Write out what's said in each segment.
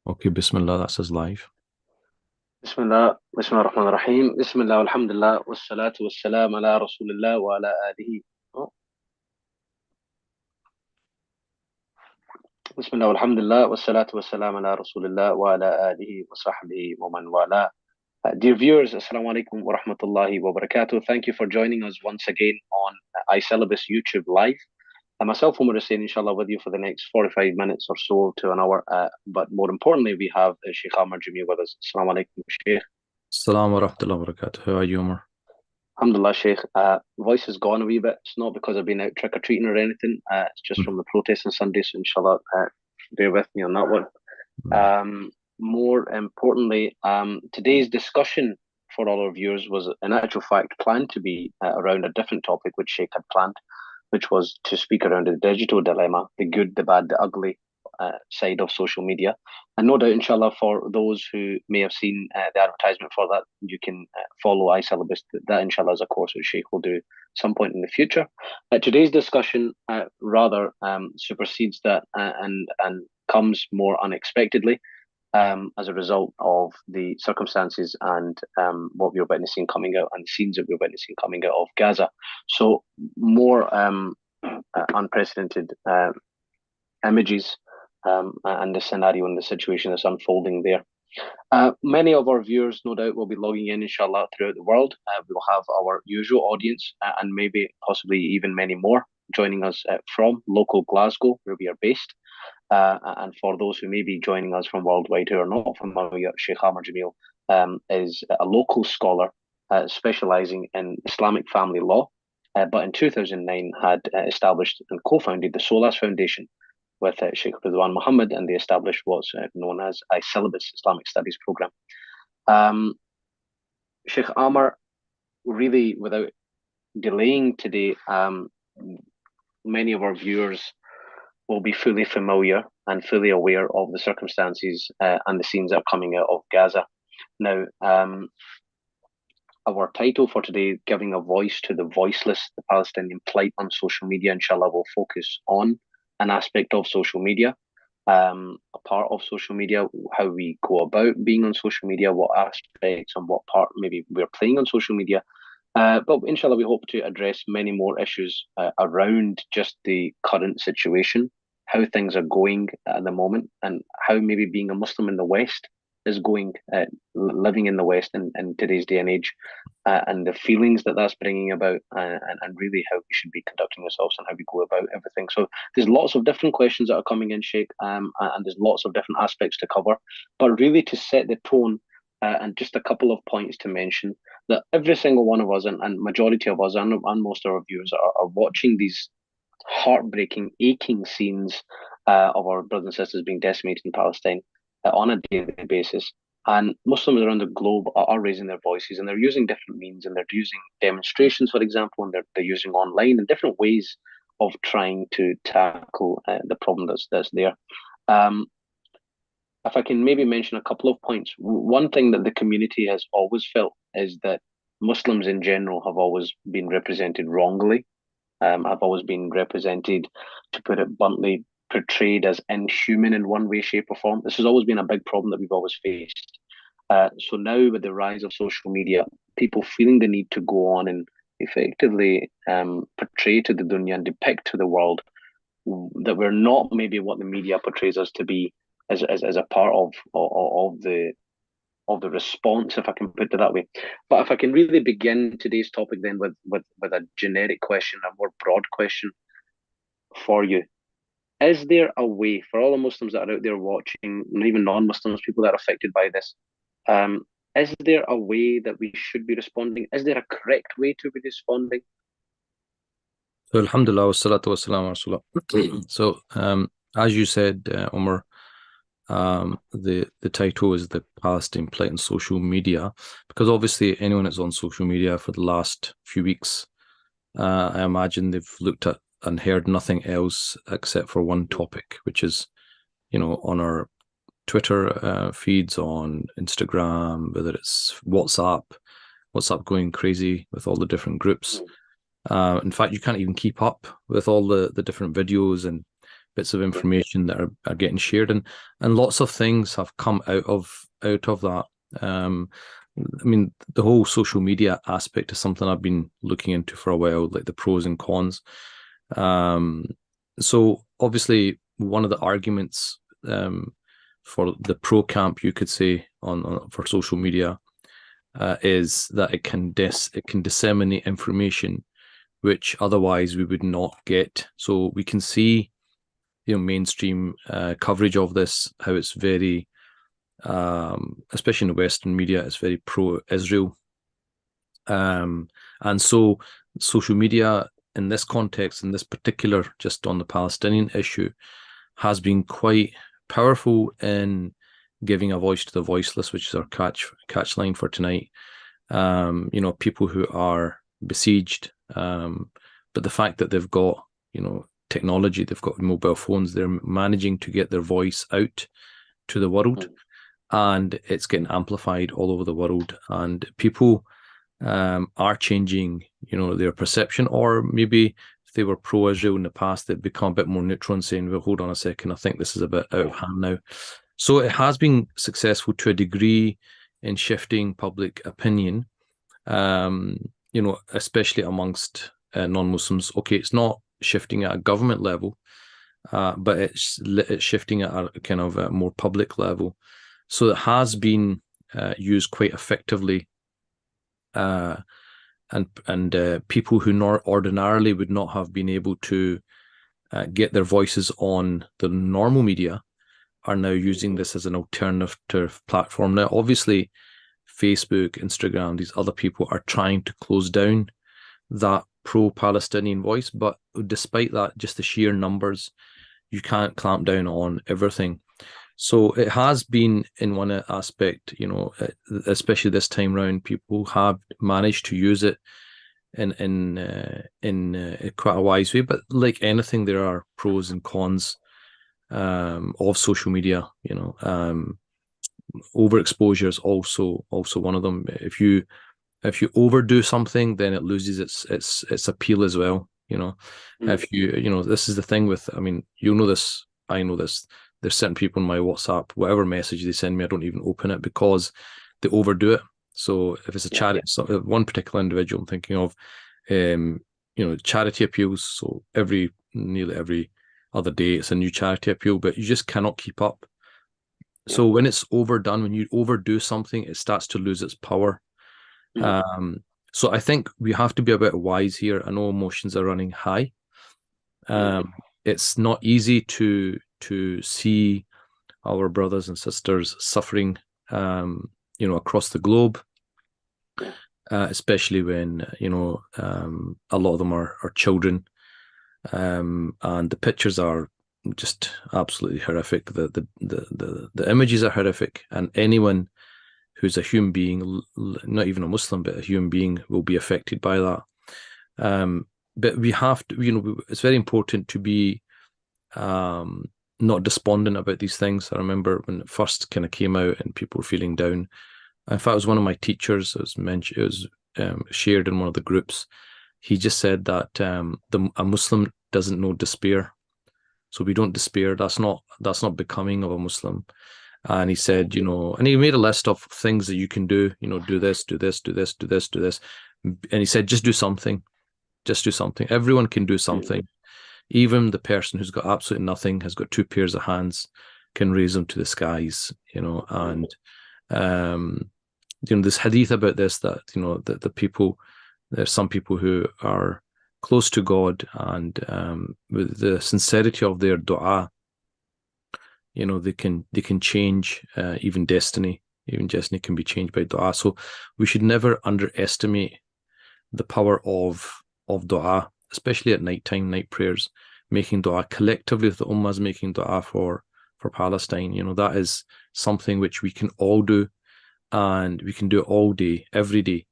Okay, Bismillah, that says live. بسم الله الرحمن الرحيم بسم الله والحمد لله والصلاة والسلام على رسول الله وعلى آله بسم الله والحمد لله والصلاة والسلام على رسول الله وعلى آله وصحبه ومن والاه. Dear viewers, Assalamu alaikum wa rahmatullahi wa barakatuh. Thank you for joining us once again on iCyllabus YouTube Live. Myself, Umar Hussain, inshallah, with you for the next 45 minutes or so to an hour. But more importantly, we have Sheikh Amar Jamil with us. Assalamu alaikum, Sheikh. Assalamu wa rahmatullahi wa barakatuh. How are you, Umar? Alhamdulillah, Sheikh. Voice has gone a wee bit. It's not because I've been out trick or treating or anything. It's just from the protests on Sunday. So, inshallah, bear with me on that one. Mm. More importantly, today's discussion for all our viewers was, in actual fact, planned to be around a different topic which Sheikh had planned, which was to speak around the digital dilemma, the good, the bad, the ugly side of social media. And no doubt, inshallah, for those who may have seen the advertisement for that, you can follow iCyllabus. That, inshallah, is a course which Sheikh will do some point in the future. Today's discussion rather supersedes that and comes more unexpectedly as a result of the circumstances and what we're witnessing coming out and the scenes that we're witnessing coming out of Gaza. So more unprecedented images and the scenario and the situation that's unfolding there. Many of our viewers, no doubt, will be logging in, inshallah, throughout the world. We will have our usual audience and maybe possibly even many more joining us from local Glasgow, where we are based. And for those who may be joining us from worldwide who are not familiar, Sheikh Amar Jamil is a local scholar specializing in Islamic family law, but in 2009 had established and co-founded the SOLAS Foundation with Sheikh Ridwan Muhammad, and they established what's known as iCyllabus Islamic Studies program. Sheikh Amar, really without delaying today, many of our viewers will be fully familiar and fully aware of the circumstances and the scenes that are coming out of Gaza. Now, our title for today, Giving a Voice to the Voiceless, the Palestinian Plight on Social Media, inshallah, will focus on an aspect of social media, a part of social media, how we go about being on social media, what aspects and what part maybe we're playing on social media. But inshallah, we hope to address many more issues around just the current situation, how things are going at the moment, and how maybe being a Muslim in the West is going, living in the West in today's day and age, and the feelings that that's bringing about, and really how we should be conducting ourselves and how we go about everything. So there's lots of different questions that are coming in, Sheikh, and there's lots of different aspects to cover. But really to set the tone, and just a couple of points to mention that every single one of us and majority of us and most of our viewers are watching these heartbreaking, aching scenes of our brothers and sisters being decimated in Palestine on a daily basis. And Muslims around the globe are raising their voices, and they're using different means, and they're using demonstrations, for example, and they're using online and different ways of trying to tackle the problem that's there. Um, if I can maybe mention a couple of points, one thing that the community has always felt is that Muslims in general have always been represented wrongly. Have always been represented, to put it bluntly, portrayed as inhuman in one way, shape, or form. This has always been a big problem that we've always faced. So now, with the rise of social media, people feeling the need to go on and effectively portray to the dunya and depict to the world that we're not maybe what the media portrays us to be as a part of the response, if I can put it that way. But if I can really begin today's topic then with a generic question, a more broad question for you. Is there a way for all the Muslims that are out there watching, and even non-Muslims, people that are affected by this, is there a way that we should be responding? Is there a correct way to be responding? So, Alhamdulillah, wassalatu wassalamu ala Rasulullah. So, as you said, Umar, the title is the Palestinian Plight on social media, because obviously anyone that's on social media for the last few weeks, I imagine they've looked at and heard nothing else except for one topic, which is, on our Twitter feeds, on Instagram, whether it's WhatsApp going crazy with all the different groups. In fact, you can't even keep up with all the different videos and bits of information that are getting shared, and lots of things have come out of that. I mean, the whole social media aspect is something I've been looking into for a while, like the pros and cons. So obviously, one of the arguments for the pro camp, you could say, for social media is that it can disseminate information which otherwise we would not get. So we can see, mainstream coverage of this, how it's very, especially in the Western media, it's very pro-Israel. And so social media in this context, in this particular, just on the Palestinian issue, has been quite powerful in giving a voice to the voiceless, which is our catch line for tonight. People who are besieged, but the fact that they've got, technology, they've got mobile phones, they're managing to get their voice out to the world, and it's getting amplified all over the world, and people are changing, their perception, or maybe if they were pro-Israel in the past, they'd become a bit more neutral and saying, well, hold on a second, I think this is a bit out of hand now. So it has been successful to a degree in shifting public opinion, especially amongst non-Muslims. Okay, it's not shifting at a government level, but it's shifting at a kind of a more public level. So it has been used quite effectively, and people who ordinarily would not have been able to get their voices on the normal media are now using this as an alternative platform. Now, obviously, Facebook, Instagram, these other people are trying to close down that pro-Palestinian voice, but despite that, just the sheer numbers, you can't clamp down on everything. So it has been, in one aspect, especially this time round, people have managed to use it in quite a wise way. But like anything, there are pros and cons of social media. Overexposure is also one of them. If you overdo something, then it loses its appeal as well. If this is the thing with, I mean, you know this, I know this. There's certain people in my WhatsApp, whatever message they send me, I don't even open it because they overdo it. So if it's a charity, one particular individual I'm thinking of, charity appeals. So nearly every other day, it's a new charity appeal, but you just cannot keep up. So when it's overdone, when you overdo something, it starts to lose its power. So I think we have to be a bit wise here. I know emotions are running high. It's not easy to see our brothers and sisters suffering, across the globe, especially when a lot of them are children, and the pictures are just absolutely horrific. The images are horrific, and anyone who's a human being, not even a Muslim, but a human being, will be affected by that. But we have to, it's very important to be not despondent about these things. I remember when it first kind of came out and people were feeling down. In fact, it was one of my teachers, it was shared in one of the groups. He just said that a Muslim doesn't know despair. So we don't despair. That's not becoming of a Muslim. And he said, and he made a list of things that you can do, do this, do this, do this, do this, do this. And he said, just do something. Just do something. Everyone can do something. Even the person who's got absolutely nothing, has got two pairs of hands, can raise them to the skies, and this hadith about this, that that the people, there's some people who are close to God, and with the sincerity of their dua, they can change even destiny. Even destiny can be changed by dua. So we should never underestimate the power of dua, especially at nighttime, night prayers, making dua collectively. The ummah is making dua for Palestine. That is something which we can all do, and we can do it all day, every day.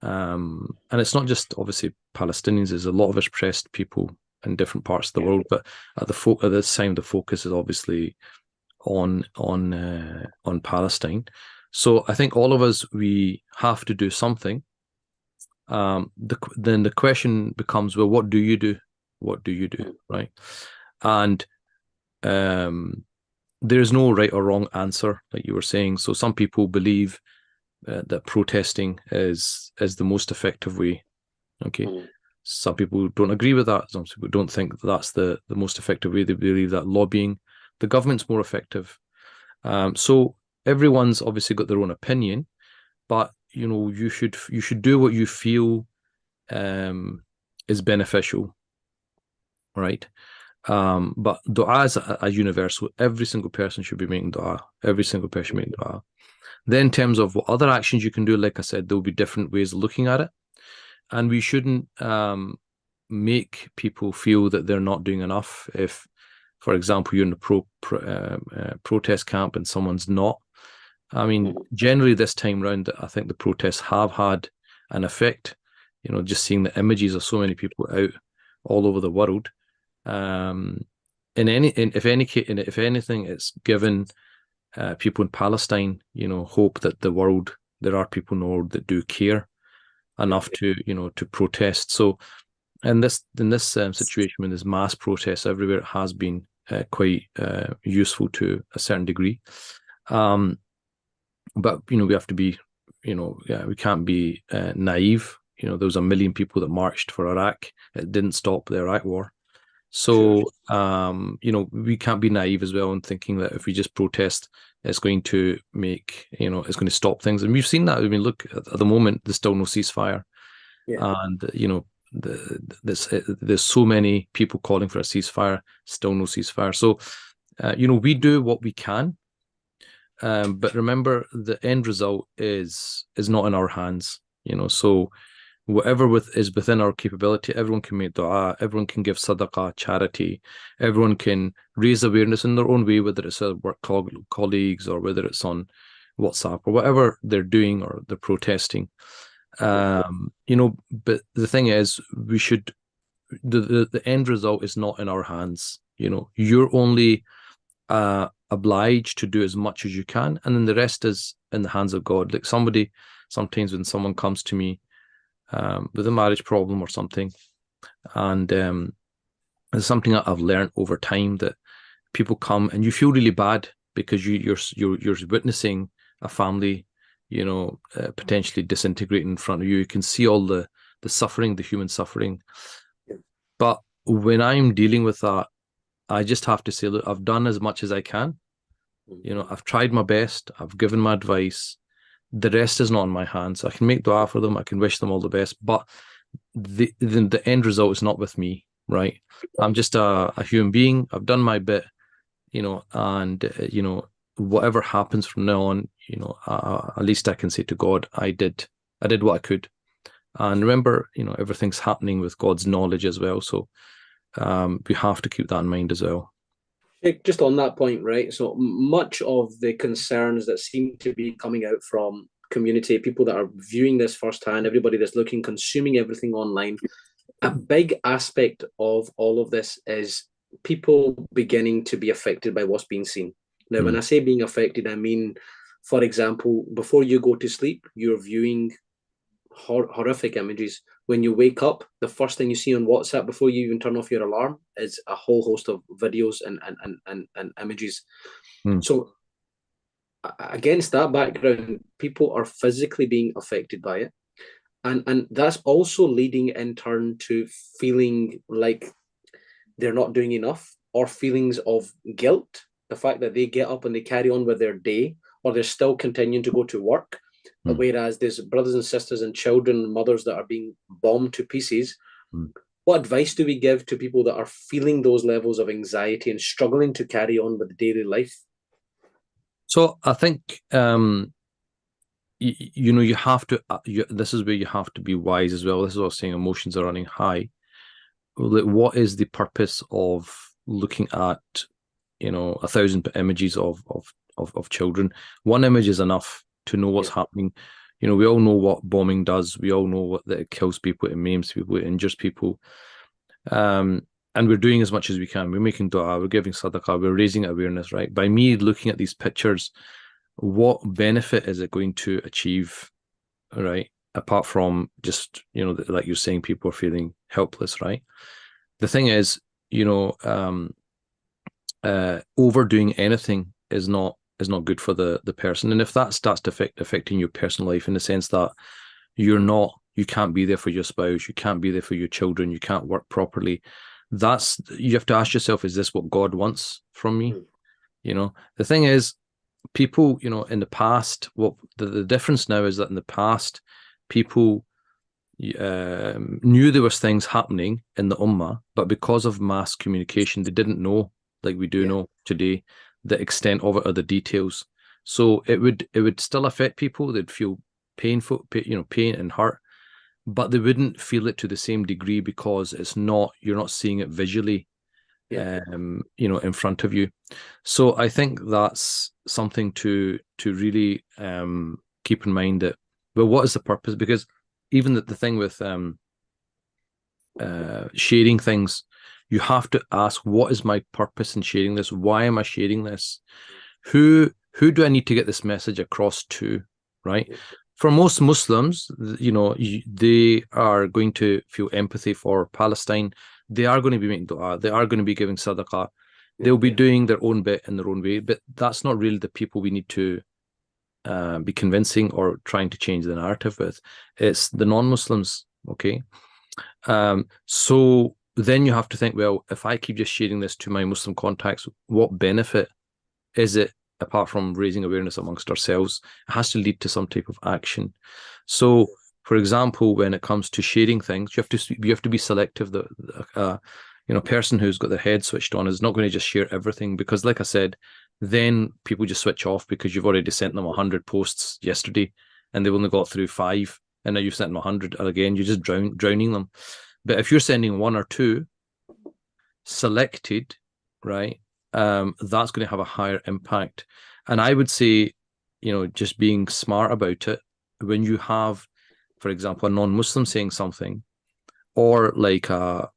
And it's not just obviously Palestinians. There's a lot of oppressed people in different parts of the world, but at this time, the focus is obviously on Palestine. So I think all of us, we have to do something. Then the question becomes, well, what do you do? What do you do, right? And there is no right or wrong answer, like you were saying. So some people believe that protesting is the most effective way. Okay. Mm. Some people don't agree with that. Some people don't think that's the most effective way. They believe that lobbying the government's more effective. So everyone's obviously got their own opinion, but you should do what you feel is beneficial, right? But dua is a universal. Every single person should be making dua. Every single person making dua. Then in terms of what other actions you can do, like I said, there'll be different ways of looking at it. And we shouldn't make people feel that they're not doing enough. If, for example, you're in a protest camp and someone's not. I mean, generally this time round, I think the protests have had an effect. Just seeing the images of so many people out all over the world. If anything, it's given people in Palestine, hope that there are people in the world that do care enough to protest. So in this situation, when there's mass protests everywhere, it has been quite useful to a certain degree. But we have to be, we can't be naive. There was 1 million people that marched for Iraq. It didn't stop the Iraq war. So, we can't be naive as well in thinking that if we just protest, it's going to it's going to stop things. And we've seen that. I mean, look, at the moment, there's still no ceasefire. Yeah. And, there's so many people calling for a ceasefire, still no ceasefire. So, we do what we can. But remember, the end result is not in our hands, so whatever is within our capability, everyone can make dua, everyone can give sadaqah, charity, everyone can raise awareness in their own way, whether it's a work colleagues or whether it's on WhatsApp or whatever they're doing or they're protesting. But the thing is, we should, the end result is not in our hands. You're only obliged to do as much as you can, and then the rest is in the hands of God. Like sometimes when someone comes to me with a marriage problem or something, and it's something that I've learned over time, that people come and you feel really bad because you're witnessing a family, potentially disintegrating in front of you. You can see all the suffering, the human suffering. Yeah. But when I'm dealing with that, I just have to say, look, I've done as much as I can. I've tried my best. I've given my advice. The rest is not in my hands. I can make dua for them. I can wish them all the best, but the end result is not with me, right? I'm just a human being. I've done my bit, and whatever happens from now on, at least I can say to God, I did what I could. And remember, everything's happening with God's knowledge as well. So we have to keep that in mind as well. Just on that point, right? So much of the concerns that seem to be coming out from community, people that are viewing this firsthand, everybody that's consuming everything online, a big aspect of all of this is people beginning to be affected by what's being seen. Now, when I say being affected, I mean, for example, before you go to sleep, you're viewing horrific images. When you wake up, the first thing you see on WhatsApp before you even turn off your alarm is a whole host of videos and images. So against that background, people are physically being affected by it. And that's also leading in turn to feeling like they're not doing enough, or feelings of guilt, the fact that they get up and they carry on with their day, or they're still continuing to go to work. Whereas there's brothers and sisters and children and mothers that are being bombed to pieces. What advice do we give to people that are feeling those levels of anxiety and struggling to carry on with daily life? So I think, you have to, this is where you have to be wise as well. This is what I was saying, emotions are running high. What is the purpose of looking at, 1,000 images of children? One image is enough to know what's happening. We all know what bombing does. We all know that it kills people, it maims people, it injures people. And we're doing as much as we can. We're making dua, we're giving sadaqah, we're raising awareness, right? By me looking at these pictures, what benefit is it going to achieve, right? Apart from just, like you're saying, people are feeling helpless, right? The thing is, overdoing anything is not good for the person. And if that starts to affecting your personal life in the sense that you can't be there for your spouse, you can't be there for your children, you can't work properly, you have to ask yourself, is this what God wants from me? The thing is, people, in the past, what the difference now is that in the past, people knew there was things happening in the ummah, but because of mass communication, they didn't know, like we do know today, the extent of it or the details. So it would still affect people. They'd feel pain and hurt, but they wouldn't feel it to the same degree because you're not seeing it visually, in front of you. So I think that's something to really keep in mind, that, well, what is the purpose? Because even the thing with sharing things, you have to ask, what is my purpose in sharing this? Why am I sharing this? Who do I need to get this message across to, right? For most Muslims, they are going to feel empathy for Palestine. They are going to be making dua. They are going to be giving sadaqah. They'll be doing their own bit in their own way, but that's not really the people we need to be convincing or trying to change the narrative with. It's the non-Muslims, okay? So then you have to think, well, if I keep just sharing this to my Muslim contacts, what benefit is it apart from raising awareness amongst ourselves? It has to lead to some type of action. So, for example, when it comes to sharing things, you have to be selective. The person who's got their head switched on is not going to just share everything, because, like I said, then people just switch off because you've already sent them 100 posts yesterday and they've only got through 5, and now you've sent them 100 again. You're just drowning them. But if you're sending 1 or 2 selected, right, that's going to have a higher impact. And I would say, just being smart about it, when you have, for example, a non-Muslim saying something, or like a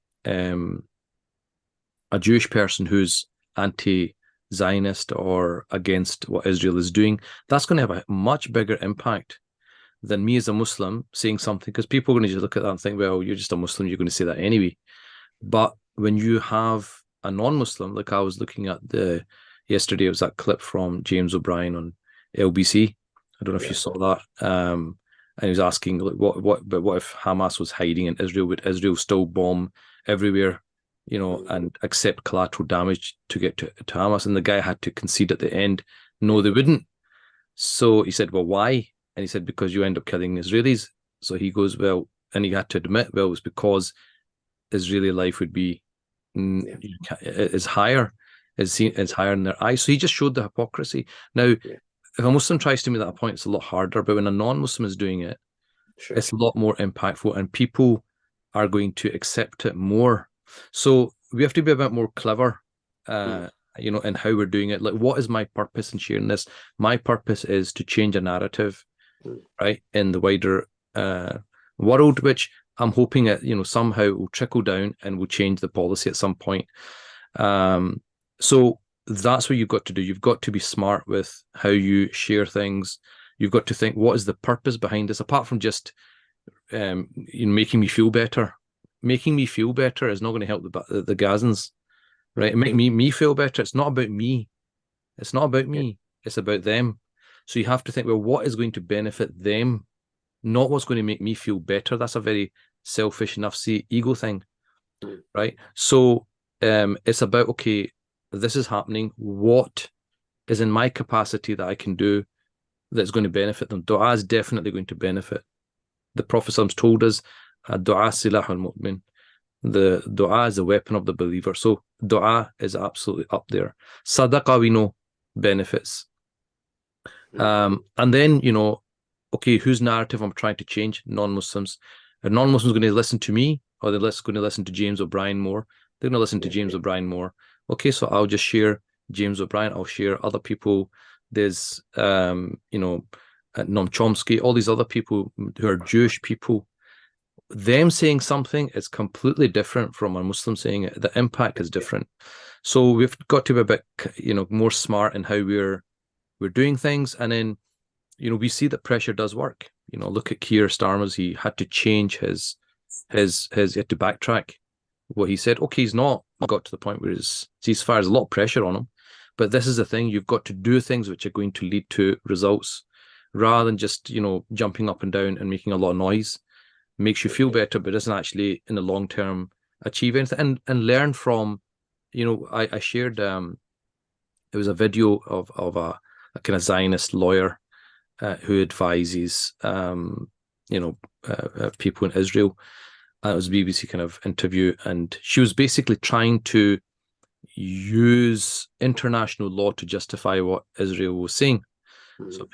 Jewish person who's anti-Zionist or against what Israel is doing, that's going to have a much bigger impact than me as a Muslim saying something, because people are going to just look at that and think, well, you're just a Muslim, you're going to say that anyway. But when you have a non-Muslim, like I was looking at yesterday, it was that clip from James O'Brien on LBC. I don't know if you saw that. And he was asking, like, what if Hamas was hiding in Israel? Would Israel still bomb everywhere, and accept collateral damage to get to Hamas? And the guy had to concede at the end, no, they wouldn't. So he said, well, why? And he said, because you end up killing Israelis. So he goes, well, and he had to admit, well, it's because Israeli life would be is higher, is higher in their eyes. So he just showed the hypocrisy. Now, if a Muslim tries to make that a point, it's a lot harder. But when a non-Muslim is doing it, it's a lot more impactful, and people are going to accept it more. So we have to be a bit more clever, in how we're doing it. Like, what is my purpose in sharing this? My purpose is to change a narrative, right, in the wider world, which I'm hoping it, somehow will trickle down and will change the policy at some point. So that's what you've got to do. You've got to be smart with how you share things. You've got to think, what is the purpose behind this? Apart from just making me feel better. Making me feel better is not going to help the Gazans, right? Make me feel better. It's not about me. It's not about me. It's about them. So you have to think, well, what is going to benefit them? Not what's going to make me feel better. That's a very selfish, nafsi, ego thing, right? So it's about, okay, this is happening. What is in my capacity that I can do that's going to benefit them? Dua is definitely going to benefit. The Prophet told us, dua silah al-mu'min. The dua is the weapon of the believer. So dua is absolutely up there. Sadaqah, we know, benefits. And then, okay, whose narrative I'm trying to change? Non-Muslims. Are non-Muslims going to listen to me, or they're going to listen to James O'Brien more? They're going to listen to James O'Brien more. Okay, so I'll just share James O'Brien. I'll share other people. There's, Noam Chomsky, all these other people who are Jewish people. Them saying something is completely different from a Muslim saying it. The impact is different. So we've got to be a bit, more smart in how we're doing things. And then, we see that pressure does work. Look at Keir Starmer's. He had to change he had to backtrack what he said. Okay, he's not got to the point where his ceasefire is a lot of pressure on him. But this is the thing, you've got to do things which are going to lead to results rather than just, jumping up and down and making a lot of noise. Makes you feel better, but doesn't actually in the long term achieve anything. And learn from, I shared it was a video of a kind of Zionist lawyer who advises people in Israel. It was a BBC kind of interview, and she was basically trying to use international law to justify what Israel was saying. So I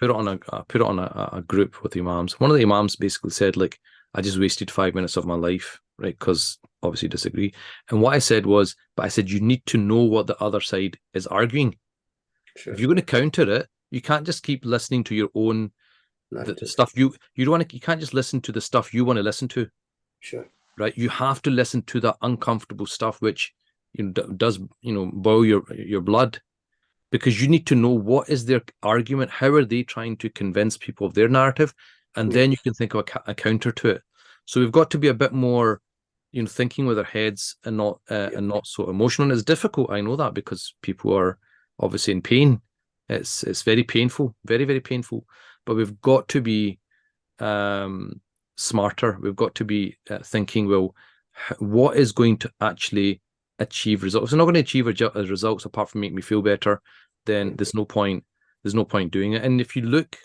put it on a group with imams. One of the imams basically said, like, I just wasted 5 minutes of my life, right? Because obviously disagree. And what I said was, but I said, you need to know what the other side is arguing. Sure. If you're going to counter it, you can't just keep listening to your own the stuff you don't want to. You can't just listen to the stuff you want to listen to. Sure. Right. You have to listen to the uncomfortable stuff, which does boil your blood, because you need to know what is their argument, how are they trying to convince people of their narrative, and then you can think of a counter to it. So we've got to be a bit more, thinking with our heads and not so emotional. And it's difficult, I know that, because people are obviously in pain. It's very painful, very, very painful. But we've got to be smarter. We've got to be thinking, well, what is going to actually achieve results? If it's not going to achieve results apart from make me feel better, then there's no point doing it. And if you look,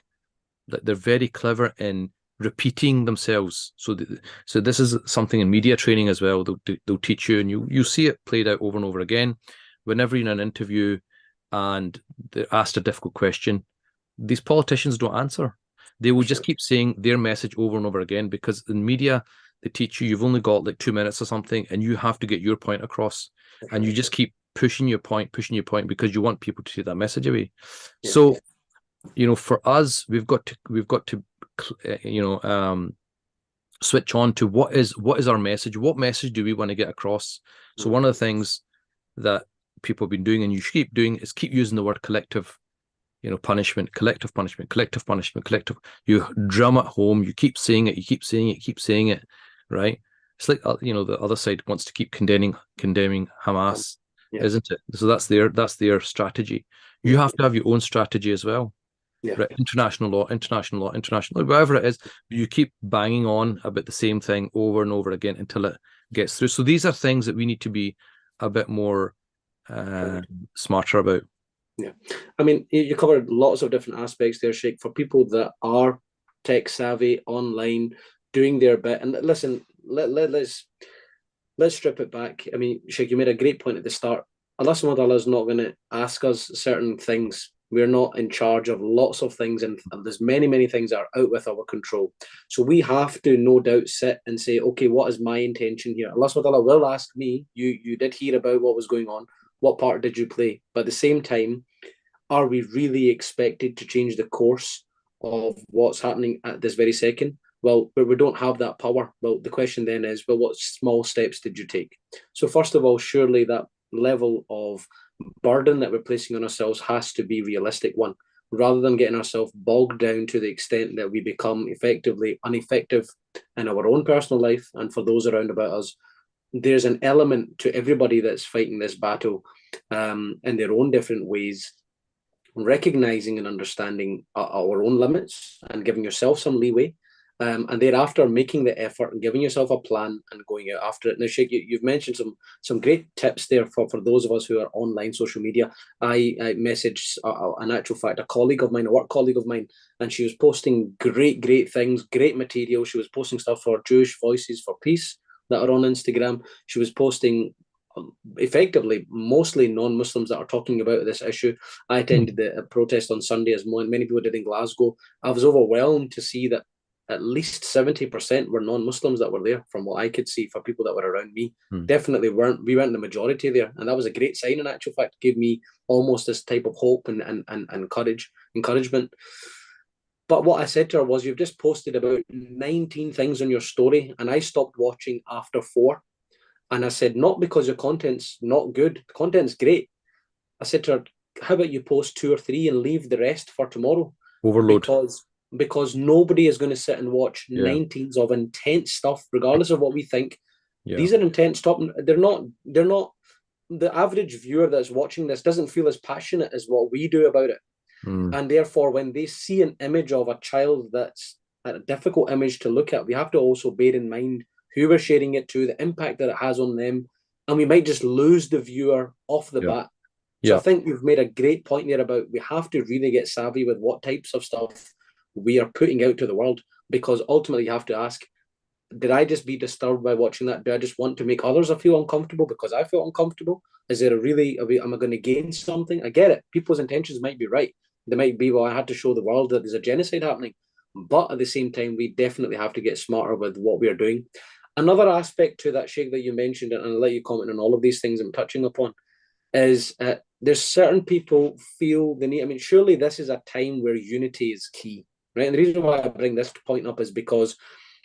they're very clever in repeating themselves. So this is something in media training as well. They'll teach you, and you see it played out over and over again. Whenever you're in an interview and they're asked a difficult question, these politicians don't answer. They will just keep saying their message over and over again, because in media they teach you've only got like 2 minutes or something, and you have to get your point across, and you just keep pushing your point because you want people to take that message away. So for us, we've got to switch on to what is our message. What message do we want to get across? So one of the things that people have been doing, and you should keep doing, is keep using the word collective punishment, collective punishment, collective punishment, collective. You drum at home, you keep saying it, right? It's like the other side wants to keep condemning Hamas, isn't it? So that's their strategy. You have to have your own strategy as well. Right? International law, whatever it is, you keep banging on about the same thing over and over again until it gets through. So these are things that we need to be a bit more smarter about. Yeah, I mean, you covered lots of different aspects there, Sheikh, for people that are tech savvy, online, doing their bit. And listen, let's strip it back. I mean, Sheikh, you made a great point at the start. Allah subhanahu wa ta'ala is not going to ask us certain things. We're not in charge of lots of things, and there's many things that are out with our control. So we have to, no doubt, sit and say, okay, what is my intention here? Allah subhanahu wa ta'ala will ask me, you did hear about what was going on. What part did you play? But at the same time, are we really expected to change the course of what's happening at this very second? Well, but we don't have that power. Well, the question then is, well, what small steps did you take? So first of all, surely that level of burden that we're placing on ourselves has to be a realistic one, rather than getting ourselves bogged down to the extent that we become effectively ineffective in our own personal life and for those around about us. There's an element to everybody that's fighting this battle in their own different ways, recognizing and understanding our own limits and giving yourself some leeway, and thereafter making the effort and giving yourself a plan and going out after it. Now, Sheikh, you've mentioned some great tips there for those of us who are online social media. I messaged, in actual fact, a colleague of mine, a work colleague of mine, and she was posting great things, great material. She was posting stuff for Jewish Voices for Peace that are on Instagram. She was posting effectively mostly non-Muslims that are talking about this issue. I attended a protest on Sunday, as many people did in Glasgow. I was overwhelmed to see that at least 70% were non-Muslims that were there, from what I could see, for people that were around me. Definitely we weren't the majority there, and that was a great sign. In actual fact, it gave me almost this type of hope and encouragement. But what I said to her was, you've just posted about 19 things on your story, and I stopped watching after 4. And I said, not because your content's not good. The content's great. I said to her, how about you post 2 or 3 and leave the rest for tomorrow? Overload. Because nobody is going to sit and watch 19s of intense stuff, regardless of what we think. These are intense stuff. They're not the average viewer that's watching this doesn't feel as passionate as what we do about it. And therefore, when they see an image of a child that's a difficult image to look at, we have to also bear in mind who we're sharing it to, the impact that it has on them, and we might just lose the viewer off the bat. So I think you've made a great point there about we have to really get savvy with what types of stuff we are putting out to the world, because ultimately you have to ask, did I just be disturbed by watching that? Do I just want to make others feel uncomfortable because I feel uncomfortable? Is there am I going to gain something? I get it. People's intentions might be right. They might be, well, I had to show the world that there's a genocide happening. But at the same time, we definitely have to get smarter with what we are doing. Another aspect to that, Sheikh, that you mentioned, and I'll let you comment on all of these things I'm touching upon, is there's certain people feel the need. I mean, surely this is a time where unity is key, right? And the reason why I bring this point up is because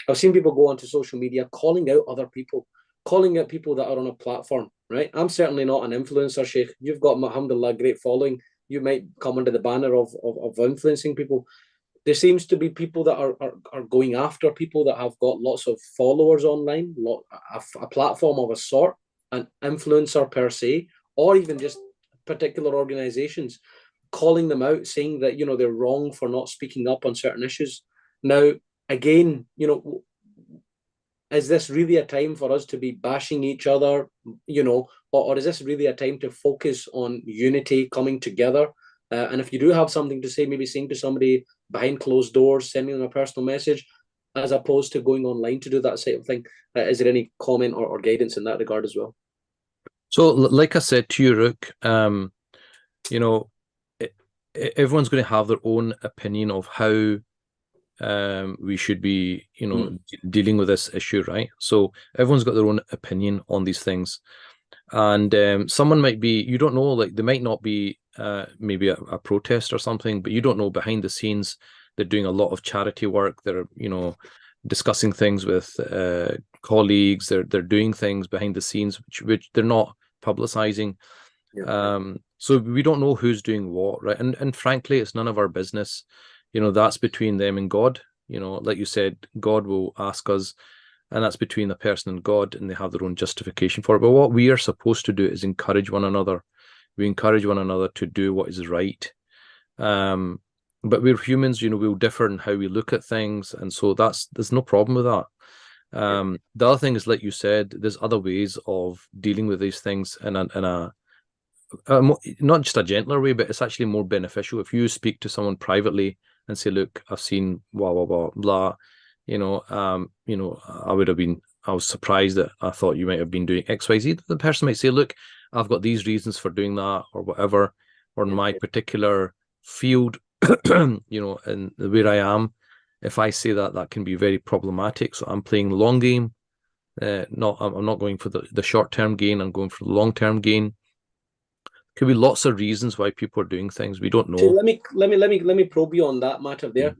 I've seen people go onto social media calling out other people, calling out people that are on a platform, right? I'm certainly not an influencer, Sheikh. You've got, alhamdulillah, great following. You might come under the banner of influencing people. There seems to be people that are going after people that have got lots of followers online, a platform of a sort, an influencer per se, or even just particular organizations, calling them out, saying that, they're wrong for not speaking up on certain issues. Now, again, is this really a time for us to be bashing each other, or is this really a time to focus on unity, coming together? And if you do have something to say, maybe saying to somebody behind closed doors, sending them a personal message, as opposed to going online to do that sort of thing. Is there any comment or guidance in that regard as well? So, like I said to you, Rook, everyone's going to have their own opinion of how we should be, dealing with this issue, right? So everyone's got their own opinion on these things. And someone might be, you don't know, like they might not be maybe a protest or something, but you don't know behind the scenes they're doing a lot of charity work. They're, discussing things with colleagues. They're doing things behind the scenes which they're not publicizing. So we don't know who's doing what, right? And frankly, it's none of our business. That's between them and God. Like you said, God will ask us, and that's between the person and God, and they have their own justification for it. But what we are supposed to do is encourage one another. We encourage one another to do what is right. But we're humans, we'll differ in how we look at things, and so there's no problem with that. The other thing is, like you said, there's other ways of dealing with these things in a not just a gentler way, but it's actually more beneficial if you speak to someone privately and say, look, I've seen blah blah blah blah. I was surprised that I thought you might have been doing XYZ. The person might say, look, I've got these reasons for doing that, or whatever, or in my particular field, and where I am, if I say that can be very problematic. So I'm playing the long game. I'm not going for the short-term gain. I'm going for the long-term gain. Could be lots of reasons why people are doing things. We don't know. So let me probe you on that matter there.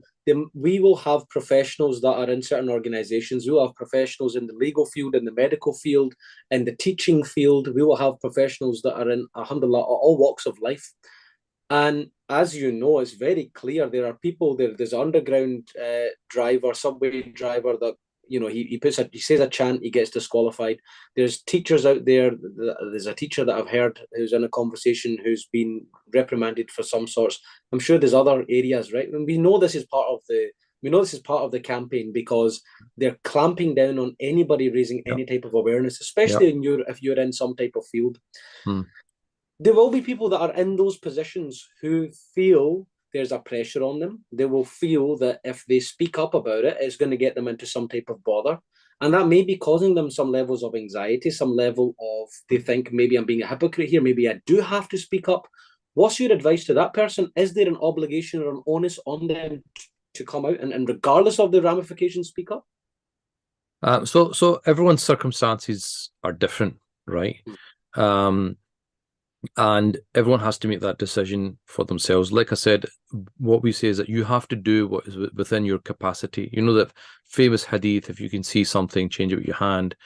We will have professionals that are in certain organizations. We will have professionals in the legal field, in the medical field, in the teaching field. We will have professionals that are in, alhamdulillah, all walks of life. And as you know, it's very clear there are people there. There's an underground driver, subway driver that he says a chant, he gets disqualified. There's teachers out there. There's a teacher that I've heard who's in a conversation who's been reprimanded for some sorts. I'm sure there's other areas, right? And we know this is part of the campaign, because they're clamping down on anybody raising any type of awareness, especially if you're in some type of field. There will be people that are in those positions who feel there's a pressure on them. They will feel that if they speak up about it, it's going to get them into some type of bother. And that may be causing them some levels of anxiety, some level of, they think, maybe I'm being a hypocrite here, maybe I do have to speak up. What's your advice to that person? Is there an obligation or an onus on them to come out and regardless of the ramifications, speak up? So everyone's circumstances are different, right? And everyone has to make that decision for themselves. Like I said, what we say is that you have to do what is within your capacity. You know that famous hadith, if you can see something, change it with your hand.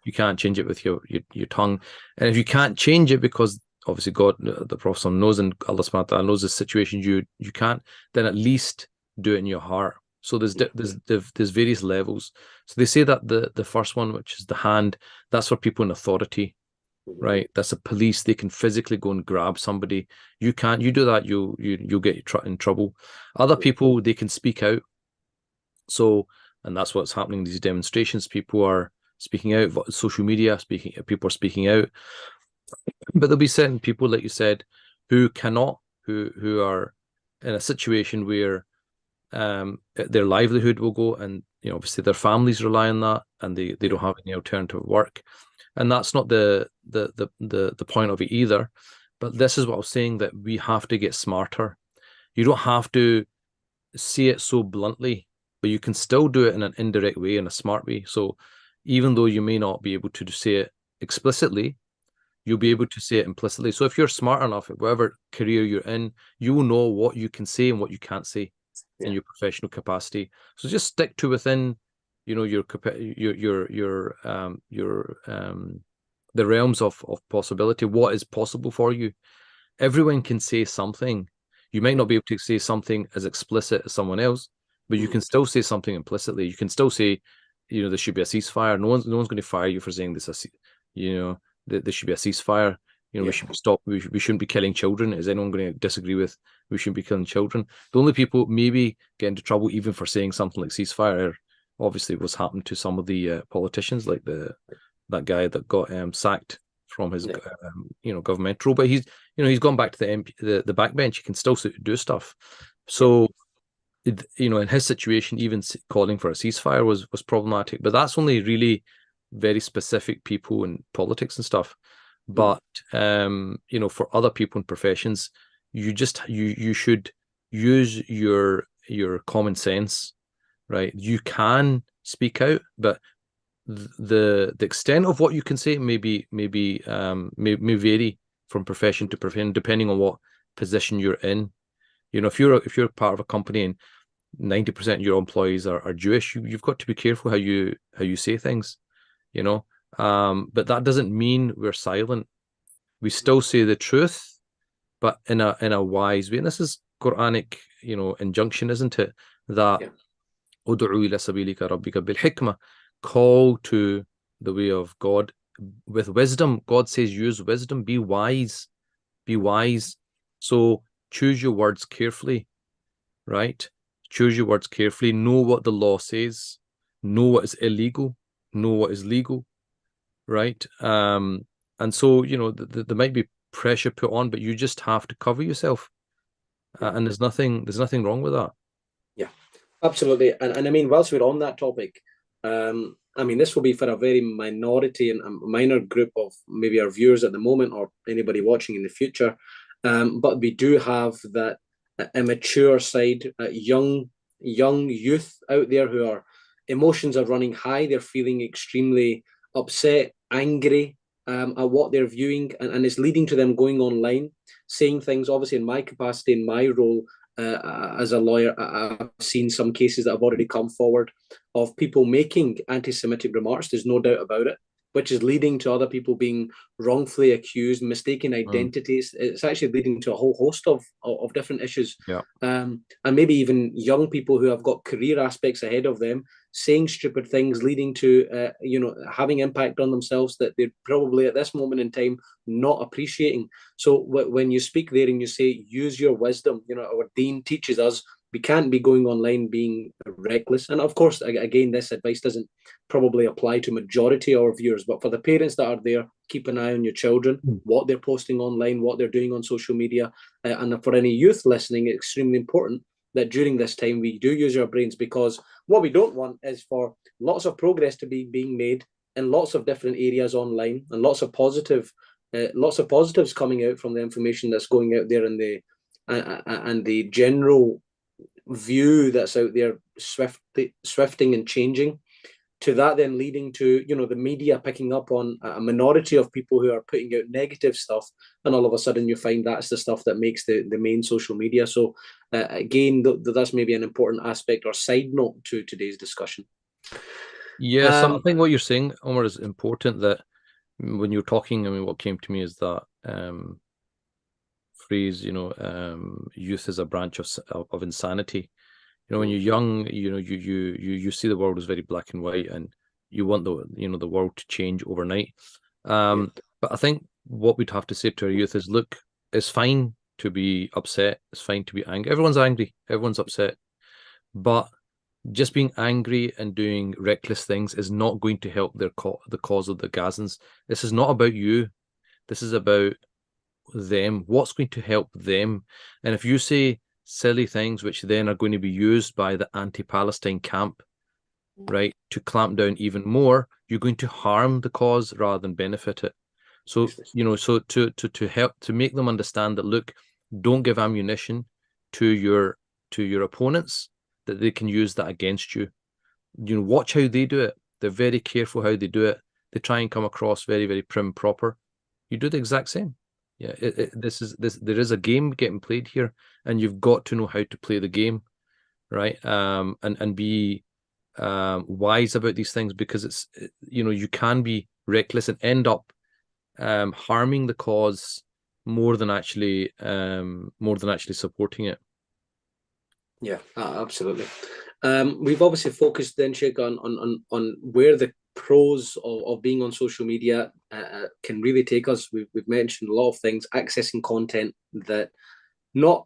You can't change it with your tongue. And if you can't change it because obviously God, the Prophet knows, and Allah subhanahu wa ta'ala knows the situation you can't, then at least do it in your heart. So there's various levels. So they say that the first one, which is the hand, that's for people in authority. right? That's a police. They can physically go and grab somebody. You can't. You do that, you'll get in trouble. Other people, they can speak out. So, and that's what's happening in these demonstrations. People are speaking out. Social media people are speaking out. But there'll be certain people, like you said, who cannot, who are in a situation where their livelihood will go, and obviously their families rely on that, and they don't have any alternative work. And that's not the point of it either. But this is what I was saying, that we have to get smarter. You don't have to say it so bluntly, but you can still do it in an indirect way, in a smart way. So even though you may not be able to say it explicitly, you'll be able to say it implicitly. So if you're smart enough at whatever career you're in, you will know what you can say and what you can't say in your professional capacity. So just stick to within, your the realms of possibility. What is possible for you? Everyone can say something. You might not be able to say something as explicit as someone else, but you can still say something implicitly. You can still say, there should be a ceasefire. No one's going to fire you for saying this. There should be a ceasefire. We should stop. We shouldn't be killing children. Is anyone going to disagree with we shouldn't be killing children? The only people maybe get into trouble even for saying something like ceasefire, obviously, what's happened to some of the politicians, like that guy that got sacked from his government role. But he's gone back to the backbench. He can still do stuff. So in his situation, even calling for a ceasefire was problematic. But that's only really very specific people in politics and stuff. But for other people in professions, you should use your common sense, right? You can speak out, but the extent of what you can say may vary from profession to profession, depending on what position you're in. If you're part of a company and 90% of your employees are Jewish, you've got to be careful how you say things. But that doesn't mean we're silent. We still say the truth, but in a wise way. And this is Quranic, injunction, isn't it? That ud'u ila sabilika rabbika bil hikmah, call to the way of God with wisdom. God says use wisdom, be wise. So choose your words carefully, right? Choose your words carefully. Know what the law says. Know what is illegal. Know what is legal, right? And so there might be pressure put on, but you just have to cover yourself, and there's nothing wrong with that. Yeah, absolutely. And I mean, whilst we're on that topic, this will be for a very minority and a minor group of maybe our viewers at the moment, or anybody watching in the future. But we do have that immature side, young youth out there who are emotions are running high. They're feeling extremely upset, angry at what they're viewing, and it's leading to them going online, saying things. Obviously, in my capacity, in my role as a lawyer, I've seen some cases that have already come forward of people making anti-Semitic remarks. There's no doubt about it, which is leading to other people being wrongfully accused, mistaken identities. It's actually leading to a whole host of different issues. And maybe even young people who have got career aspects ahead of them saying stupid things, leading to having impact on themselves that they're probably at this moment in time not appreciating. So when you speak there and you say use your wisdom, our Dean teaches us we can't be going online being reckless. And of course, again, this advice doesn't probably apply to majority of our viewers, but for the parents that are there, keep an eye on your children, what they're posting online, what they're doing on social media. And for any youth listening, it's extremely important that during this time we do use our brains, because what we don't want is for lots of progress to be being made in lots of different areas online, and lots of positives coming out from the information that's going out there, and the general view that's out there swifting and changing, to that then leading to the media picking up on a minority of people who are putting out negative stuff, and all of a sudden you find that's the stuff that makes the main social media. So again, that's maybe an important aspect or side note to today's discussion. So I think what you're saying, Omar, is important. That when you're talking, I mean, what came to me is that phrase, youth is a branch of insanity. When you're young, you see the world as very black and white, and you want the world to change overnight. But But I think what we'd have to say to our youth is, look, it's fine to be upset. It's fine to be angry. Everyone's angry. Everyone's upset. But just being angry and doing reckless things is not going to help the cause of the Gazans. This is not about you. This is about them. What's going to help them? And if you say silly things which then are going to be used by the anti-Palestine camp, right, to clamp down even more, you're going to harm the cause rather than benefit it. So, so to help to make them understand that, look, don't give ammunition to your opponents, that they can use that against you. Watch how they do it. They're very careful how they do it. They try and come across very, very prim proper. You do the exact same. Yeah, there is a game getting played here, and you've got to know how to play the game, right? And be wise about these things, because it's you can be reckless and end up harming the cause more than actually supporting it. Yeah, absolutely. We've obviously focused then, Sheikh, on where the pros of being on social media can really take us. We've mentioned a lot of things, accessing content that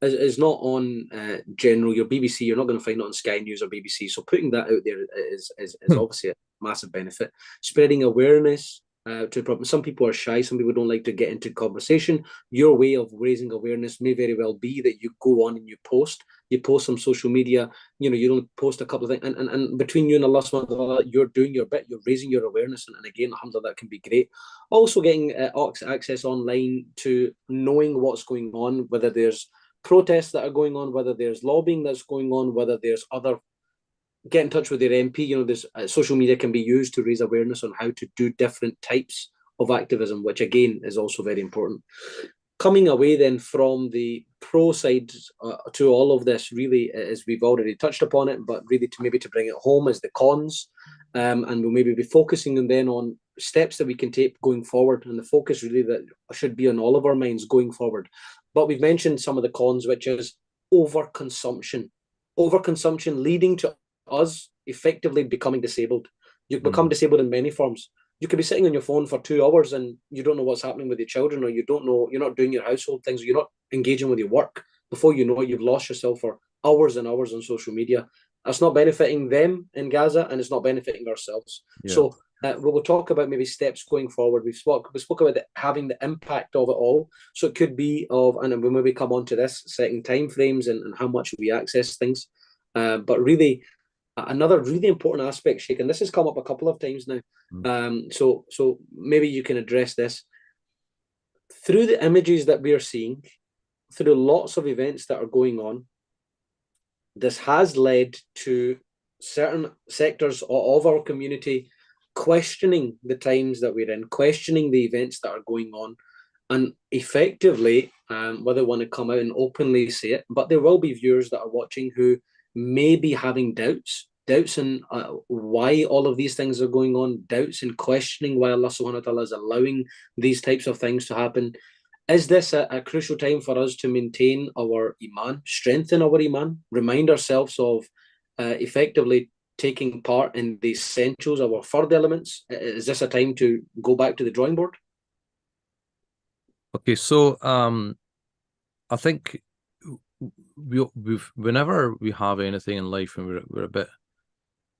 is not on general your BBC. You're not going to find it on Sky News or BBC. So putting that out there is obviously a massive benefit. Spreading awareness to problem. Some people are shy. Some people don't like to get into conversation. Your way of raising awareness may very well be that you go on and you post on social media. You don't post a couple of things, and between you and Allah subhanahu wa ta'ala, you're doing your bit. You're raising your awareness, and again, alhamdulillah, that can be great. Also, getting access online to knowing what's going on, whether there's protests that are going on, whether there's lobbying that's going on, whether there's other. Get in touch with your MP. There's social media can be used to raise awareness on how to do different types of activism, which again is also very important. Coming away then from the pro side to all of this, really, as we've already touched upon it, but really to bring it home is the cons, and we'll maybe be focusing then on steps that we can take going forward, and the focus really that should be on all of our minds going forward. But we've mentioned some of the cons, which is overconsumption leading to us effectively becoming disabled. You become disabled in many forms. You could be sitting on your phone for 2 hours and you don't know what's happening with your children, or you don't know, you're not doing your household things, or you're not engaging with your work. Before you know it, you've lost yourself for hours and hours on social media. That's not benefiting them in Gaza, and it's not benefiting ourselves. Yeah. So we will talk about maybe steps going forward. We spoke about having the impact of it all. So it could be and we'll maybe come on to this, setting time frames and how much we access things. But really, another really important aspect, Sheikh, and this has come up a couple of times now. So maybe you can address this. Through the images that we are seeing, through lots of events that are going on, this has led to certain sectors of our community questioning the times that we're in, questioning the events that are going on, and effectively, whether they want to come out and openly say it, but there will be viewers that are watching who may be having doubts in why all of these things are going on, doubts in questioning why Allah subhanahu wa ta'ala is allowing these types of things to happen. Is this a crucial time for us to maintain our iman, strengthen our iman, remind ourselves of effectively taking part in the essentials, our fard elements? Is this a time to go back to the drawing board? Okay, so I think whenever we have anything in life and we're a bit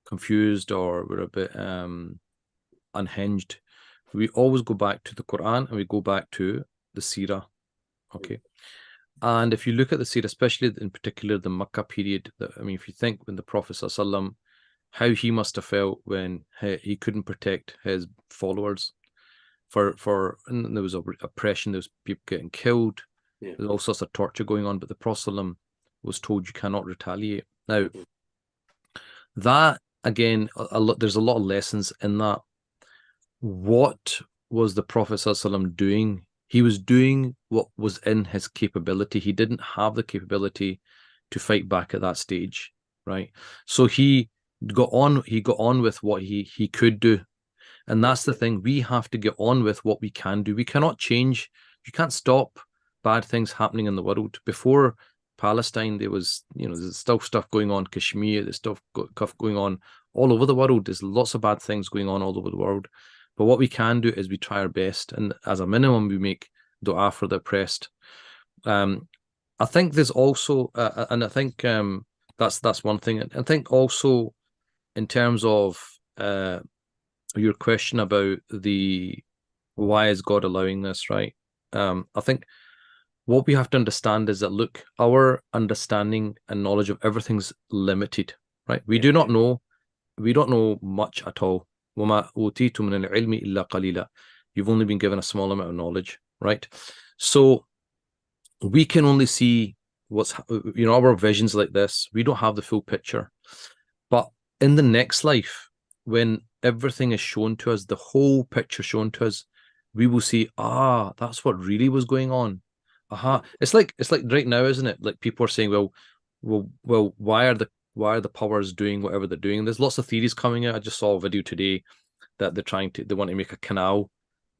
confused or we're a bit unhinged, we always go back to the Quran and we go back to the Seerah. Okay, and if you look at the Seerah, especially in particular the Makkah period, if you think when the Prophet ﷺ, how he must have felt when he couldn't protect his followers, and there was oppression, there was people getting killed, there's all sorts of torture going on, but the Prophet ﷺ was told you cannot retaliate. Now, that again, there's a lot of lessons in that. What was the Prophet ﷺ doing? He was doing what was in his capability. He didn't have the capability to fight back at that stage, right? So he got on with what he could do. And that's the thing. We have to get on with what we can do. We cannot change. You can't stop bad things happening in the world. Before Palestine, there was, there's still stuff going on. Kashmir, there's stuff going on all over the world. There's lots of bad things going on all over the world. But what we can do is we try our best, and as a minimum, we make dua for the oppressed. I think there's also, and I think that's one thing. I think also in terms of your question about why is God allowing this, right? I think what we have to understand is that, look, our understanding and knowledge of everything's limited, right? We don't know much at all. وَمَا أُوتِيتُم مِنَ الْعِلْمِ إِلَّا قَلِيلًا. You've only been given a small amount of knowledge, right? So we can only see what's, our visions like this. We don't have the full picture. But in the next life, when everything is shown to us, the whole picture shown to us, we will see, that's what really was going on. It's like right now, isn't it? Like people are saying, well, why are the powers doing whatever they're doing? There's lots of theories coming out. I just saw a video today that they want to make a canal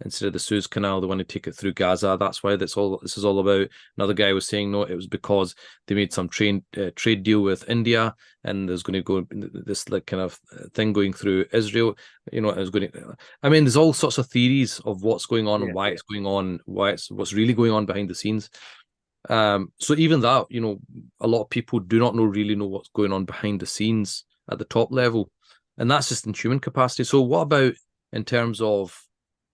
instead of the Suez Canal. They want to take it through Gaza. That's why this is all about. Another guy was saying, no, it was because they made some trade deal with India, and there's going to go this like kind of thing going through Israel. It was going to. I mean, there's all sorts of theories of what's going on and why it's going on, what's really going on behind the scenes. So even that, a lot of people do not really know what's going on behind the scenes at the top level, and that's just in human capacity. So what about in terms of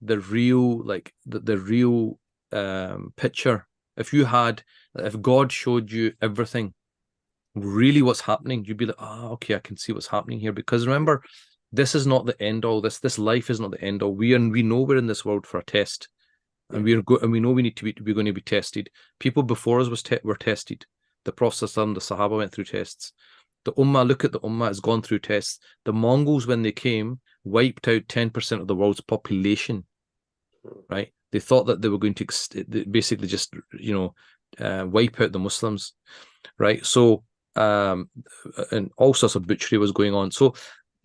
the real, like the real picture? If God showed you everything, really what's happening, you'd be like, okay, I can see what's happening here. Because remember, this is not the end all. This life is not the end all. We know we're in this world for a test. And we know we're going to be tested. People before us were tested. The Prophet, the Sahaba went through tests. The Ummah, look at the Ummah, has gone through tests. The Mongols, when they came, wiped out 10% of the world's population. Right? They thought that they were going to basically just wipe out the Muslims. Right? So and all sorts of butchery was going on. So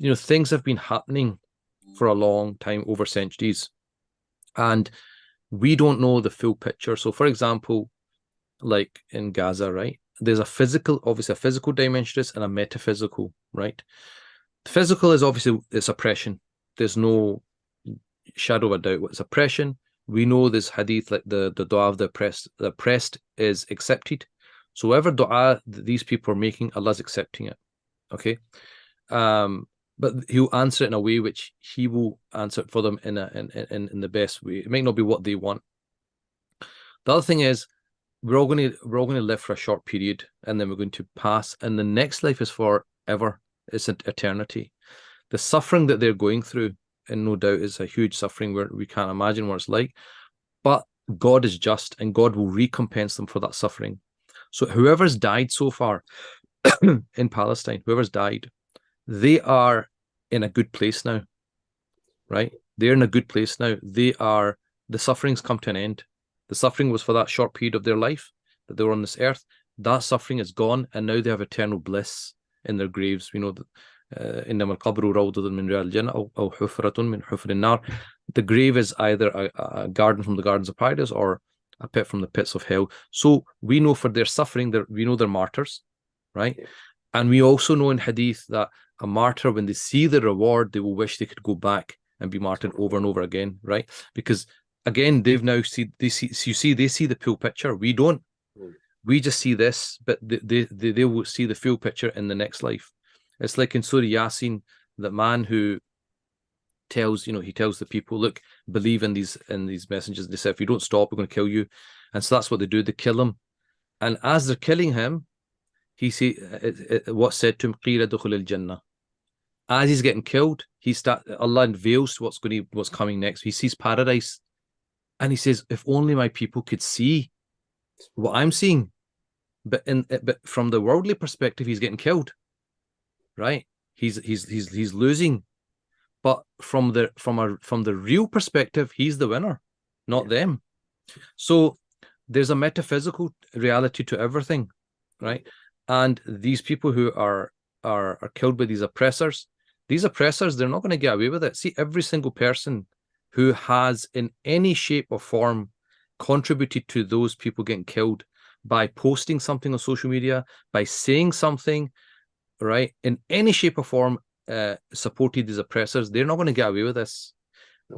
things have been happening for a long time, over centuries, and we don't know the full picture. So, for example, like in Gaza, right, there's obviously a physical dimension to this and a metaphysical, right? The physical is obviously it's oppression. There's no shadow of a doubt what it's oppression. We know this hadith, like the dua of the oppressed is accepted. So whatever dua these people are making, Allah's accepting it. Okay. But he'll answer it in a way which he will answer it for them in the best way. It might not be what they want. The other thing is, we're all going to live for a short period, and then we're going to pass. And the next life is forever. It's an eternity. The suffering that they're going through, and no doubt, is a huge suffering where we can't imagine what it's like. But God is just, and God will recompense them for that suffering. So whoever's died so far in Palestine, whoever's died, they are in a good place now, right? They're in a good place now. The suffering's come to an end. The suffering was for that short period of their life that they were on this earth. That suffering is gone, and now they have eternal bliss in their graves. We know that إنما القبر روضة من رياض الجنة أو حفرة من حفر النار. The grave is either a garden from the gardens of paradise or a pit from the pits of hell. So we know for their suffering, we know they're martyrs, right? And we also know in hadith that a martyr, when they see the reward, they will wish they could go back and be martyred over and over again, right? Because again, they see the full picture. We don't. We just see this, but they will see the full picture in the next life. It's like in Surah Yasin, that man who tells the people, look, believe in these messengers. They say, if you don't stop, we're going to kill you. And so that's what they do. They kill him. And as they're killing him, what's said to him, قِيلَ دُخُلِ الْجَنَّةِ. As he's getting killed, Allah unveils what's coming next. He sees paradise, and he says, if only my people could see what I'm seeing. But from the worldly perspective, he's getting killed, right? He's losing. But from the real perspective, he's the winner, not them. So there's a metaphysical reality to everything, right? And these people who are killed by these oppressors, they're not going to get away with it. See, every single person who has in any shape or form contributed to those people getting killed by posting something on social media, by saying something, right, in any shape or form, supported these oppressors, they're not going to get away with this.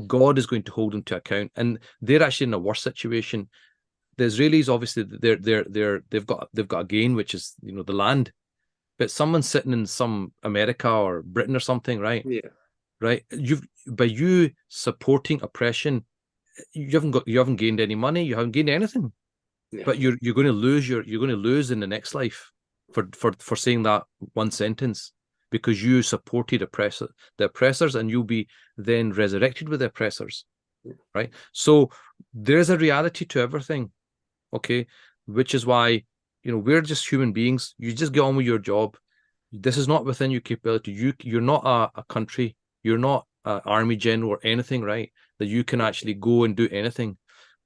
God is going to hold them to account, and they're actually in a worse situation. The Israelis, obviously, they've got a gain, which is, you know, the land. But someone sitting in some America or Britain or something, right? Yeah. Right. By you supporting oppression, you haven't gained any money, you haven't gained anything. Yeah. But you're going to lose in the next life for saying that one sentence, because you supported the oppressors, and you'll be then resurrected with the oppressors. Yeah. Right. So there's a reality to everything. Okay. Which is why, you know, we're just human beings. You just get on with your job. This is not within your capability. You're not a country. You're not an army general or anything, right? That you can actually go and do anything.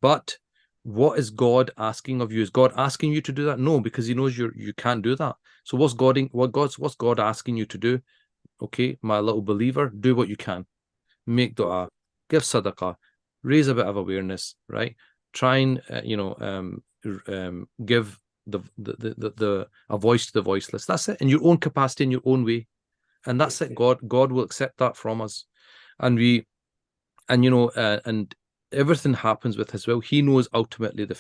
But what is God asking of you? Is God asking you to do that? No, because He knows you can't do that. So what's God asking you to do? Okay, my little believer, do what you can. Make dua, give sadaqah, raise a bit of awareness, right? Try and give a voice to the voiceless. That's it, in your own capacity, in your own way, and that's it. God will accept that from us, and and everything happens with His will. He knows ultimately the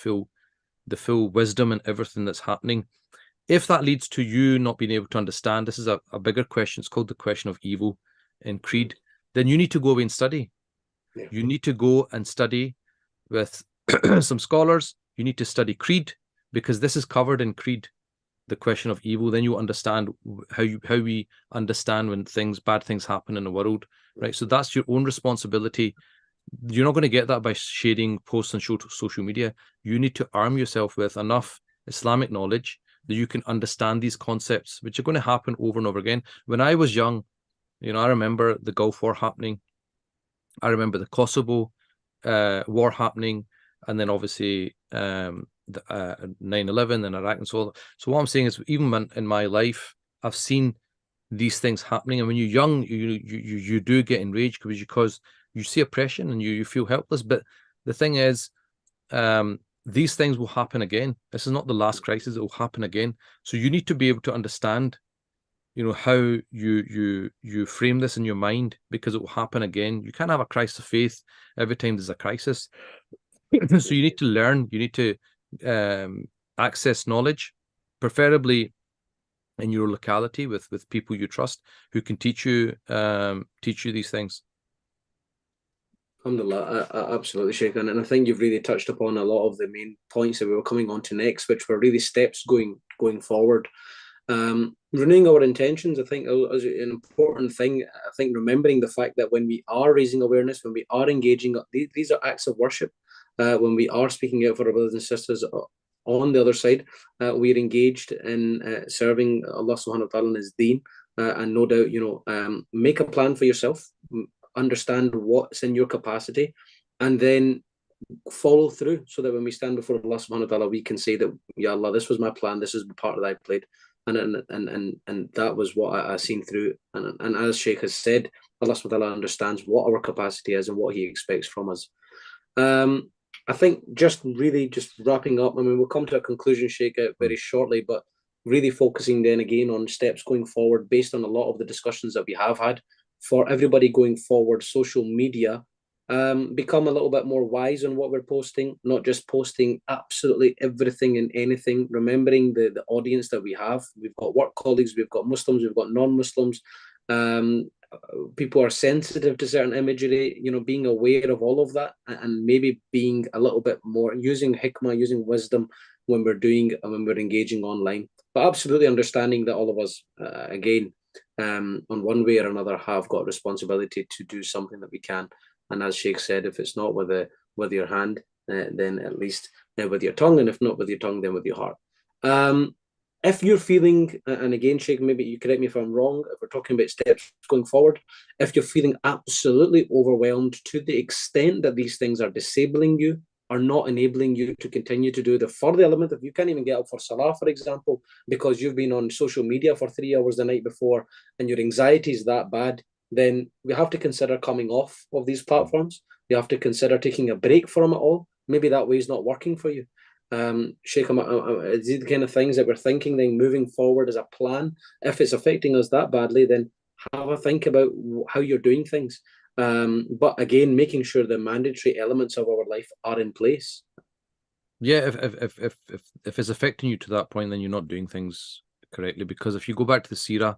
full wisdom and everything that's happening. If that leads to you not being able to understand, this is a bigger question. It's called the question of evil in Creed. Then you need to go away and study. Yeah. You need to go and study with some scholars. You need to study Creed, because this is covered in Creed, the question of evil. Then you understand how we understand when bad things happen in the world, right? So that's your own responsibility. You're not going to get that by shading posts on social media. You need to arm yourself with enough Islamic knowledge that you can understand these concepts, which are going to happen over and over again. When I was young, you know, I remember the Gulf War happening. I remember the Kosovo war happening, and then obviously the 9/11 in Iraq and so on. So what I'm saying is, even in my life, I've seen these things happening, and when you're young, you do get enraged because you see oppression and you feel helpless. But the thing is, these things will happen again. This is not the last crisis; it will happen again. So you need to be able to understand, you know, how you frame this in your mind, because it will happen again. You can't have a crisis of faith every time there's a crisis. So you need to learn. You need to access knowledge, preferably in your locality with people you trust, who can teach you these things. Alhamdulillah, absolutely, Sheikh. And I think you've really touched upon a lot of the main points that we were coming on to next, which were really steps going forward. Renewing our intentions, I think, is an important thing. I think remembering the fact that when we are raising awareness, when we are engaging, these are acts of worship. When we are speaking out for our brothers and sisters on the other side, we're engaged in serving Allah subhanahu wa ta'ala and His deen. And no doubt, make a plan for yourself, understand what's in your capacity, and then follow through, so that when we stand before Allah subhanahu wa ta'ala, we can say that, Ya Allah, this was my plan, this is the part that I played. And that was what I seen through. And as Sheikh has said, Allah subhanahu wa ta'ala understands what our capacity is and what He expects from us. I think just wrapping up, I mean, we'll come to a conclusion, Sheikh, very shortly, but really focusing then again on steps going forward based on a lot of the discussions that we have had. For everybody going forward, social media, become a little bit more wise on what we're posting, not just posting absolutely everything and anything, remembering the audience that we have. We've got work colleagues, we've got Muslims, we've got non-Muslims. People are sensitive to certain imagery, being aware of all of that, and maybe being a little bit more, using hikmah, using wisdom when we're engaging online. But absolutely understanding that all of us, again, on one way or another, have got responsibility to do something that we can. And as Sheikh said, if it's not with your hand, then at least with your tongue, and if not with your tongue, then with your heart. If you're feeling, and again, Sheikh, maybe you correct me if I'm wrong, if we're talking about steps going forward, if you're feeling absolutely overwhelmed to the extent that these things are disabling you, are not enabling you to continue to do the further element, if you can't even get up for Salah, for example, because you've been on social media for 3 hours the night before and your anxiety is that bad, then we have to consider coming off of these platforms. You have to consider taking a break from it all. Maybe that way is not working for you. Sheikh, is these the kind of things that we're thinking then moving forward as a plan? If it's affecting us that badly, then have a think about how you're doing things. But again, making sure the mandatory elements of our life are in place. Yeah, if it's affecting you to that point, then you're not doing things correctly. Because if you go back to the Sirah,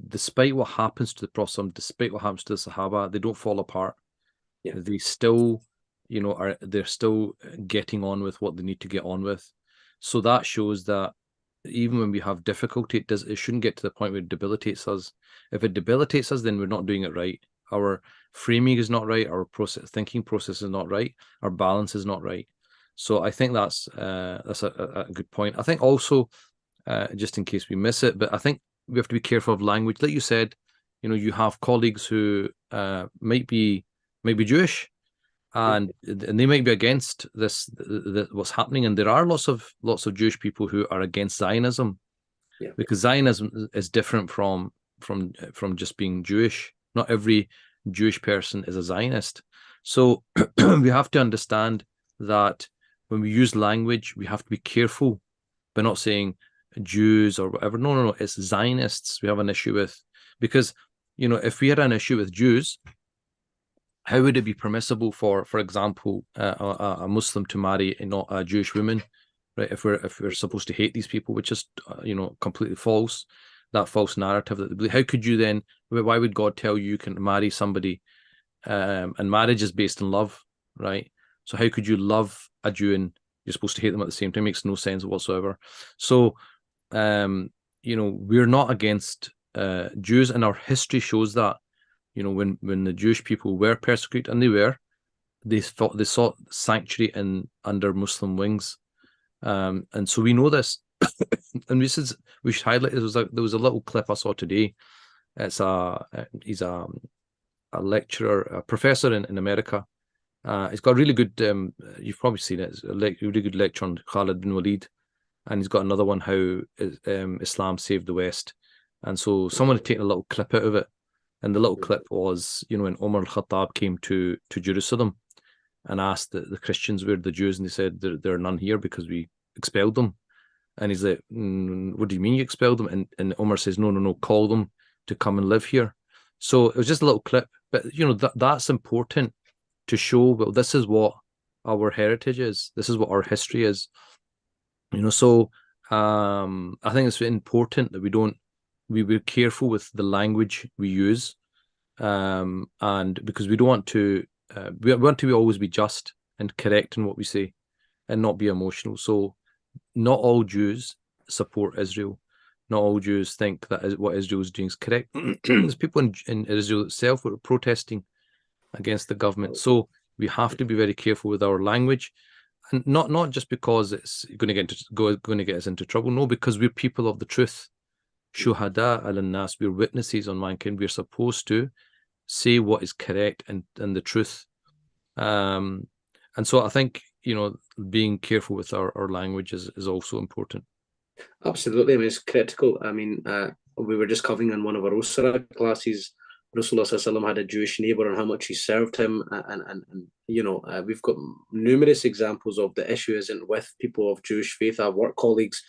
despite what happens to the Prophet, despite what happens to the Sahaba, they don't fall apart. Yeah. They still, they're still getting on with what they need to get on with. So that shows that even when we have difficulty, it shouldn't get to the point where it debilitates us. If it debilitates us, then we're not doing it right. Our framing is not right. Our thinking process is not right. Our balance is not right. So I think that's a good point. I think also, just in case we miss it, but I think we have to be careful of language. Like you said, you have colleagues who might be Jewish, and they might be against this what's happening, and there are lots of Jewish people who are against Zionism, because Zionism is different from just being Jewish. Not every Jewish person is a Zionist, so we have to understand that when we use language, we have to be careful by not saying Jews or whatever. No, it's Zionists we have an issue with, because if we had an issue with Jews, how would it be permissible for example, a Muslim to marry not a Jewish woman, right? If we're supposed to hate these people, which is completely false, that false narrative that they believe. How could you then? Why would God tell you can marry somebody? And marriage is based on love, right? So how could you love a Jew and you're supposed to hate them at the same time? It makes no sense whatsoever. So, we're not against Jews, and our history shows that. When the Jewish people were persecuted, and they sought sanctuary under Muslim wings, and so we know this. And we should highlight. There was a little clip I saw today. He's a lecturer, a professor in America. He's got a really good. You've probably seen it. It's a really good lecture on Khalid bin Walid, and he's got another one, how Islam saved the West. And so someone had taken a little clip out of it. And the little clip was, when Umar al-Khattab came to Jerusalem and asked the Christians where the Jews, and they said there are none here because we expelled them. And he's like, what do you mean you expelled them? And Umar says, no, call them to come and live here. So it was just a little clip, but that's important to show, well, this is what our heritage is. This is what our history is. So I think it's important that we're careful with the language we use, and because we don't want to, we want to always be just and correct in what we say, and not be emotional. So, not all Jews support Israel. Not all Jews think that what Israel is doing is correct. There's people in Israel itself who are protesting against the government. So we have to be very careful with our language, and not just because it's going to get us into trouble. No, because we're people of the truth. Shuhada al-nas, we're witnesses on mankind. We're supposed to say what is correct and the truth. And so I think, being careful with our language is also important. Absolutely. I mean, it's critical. I mean, we were just covering in one of our Usra classes, Rasulullah had a Jewish neighbor and how much he served him. And we've got numerous examples of the issue isn't with people of Jewish faith. I have work colleagues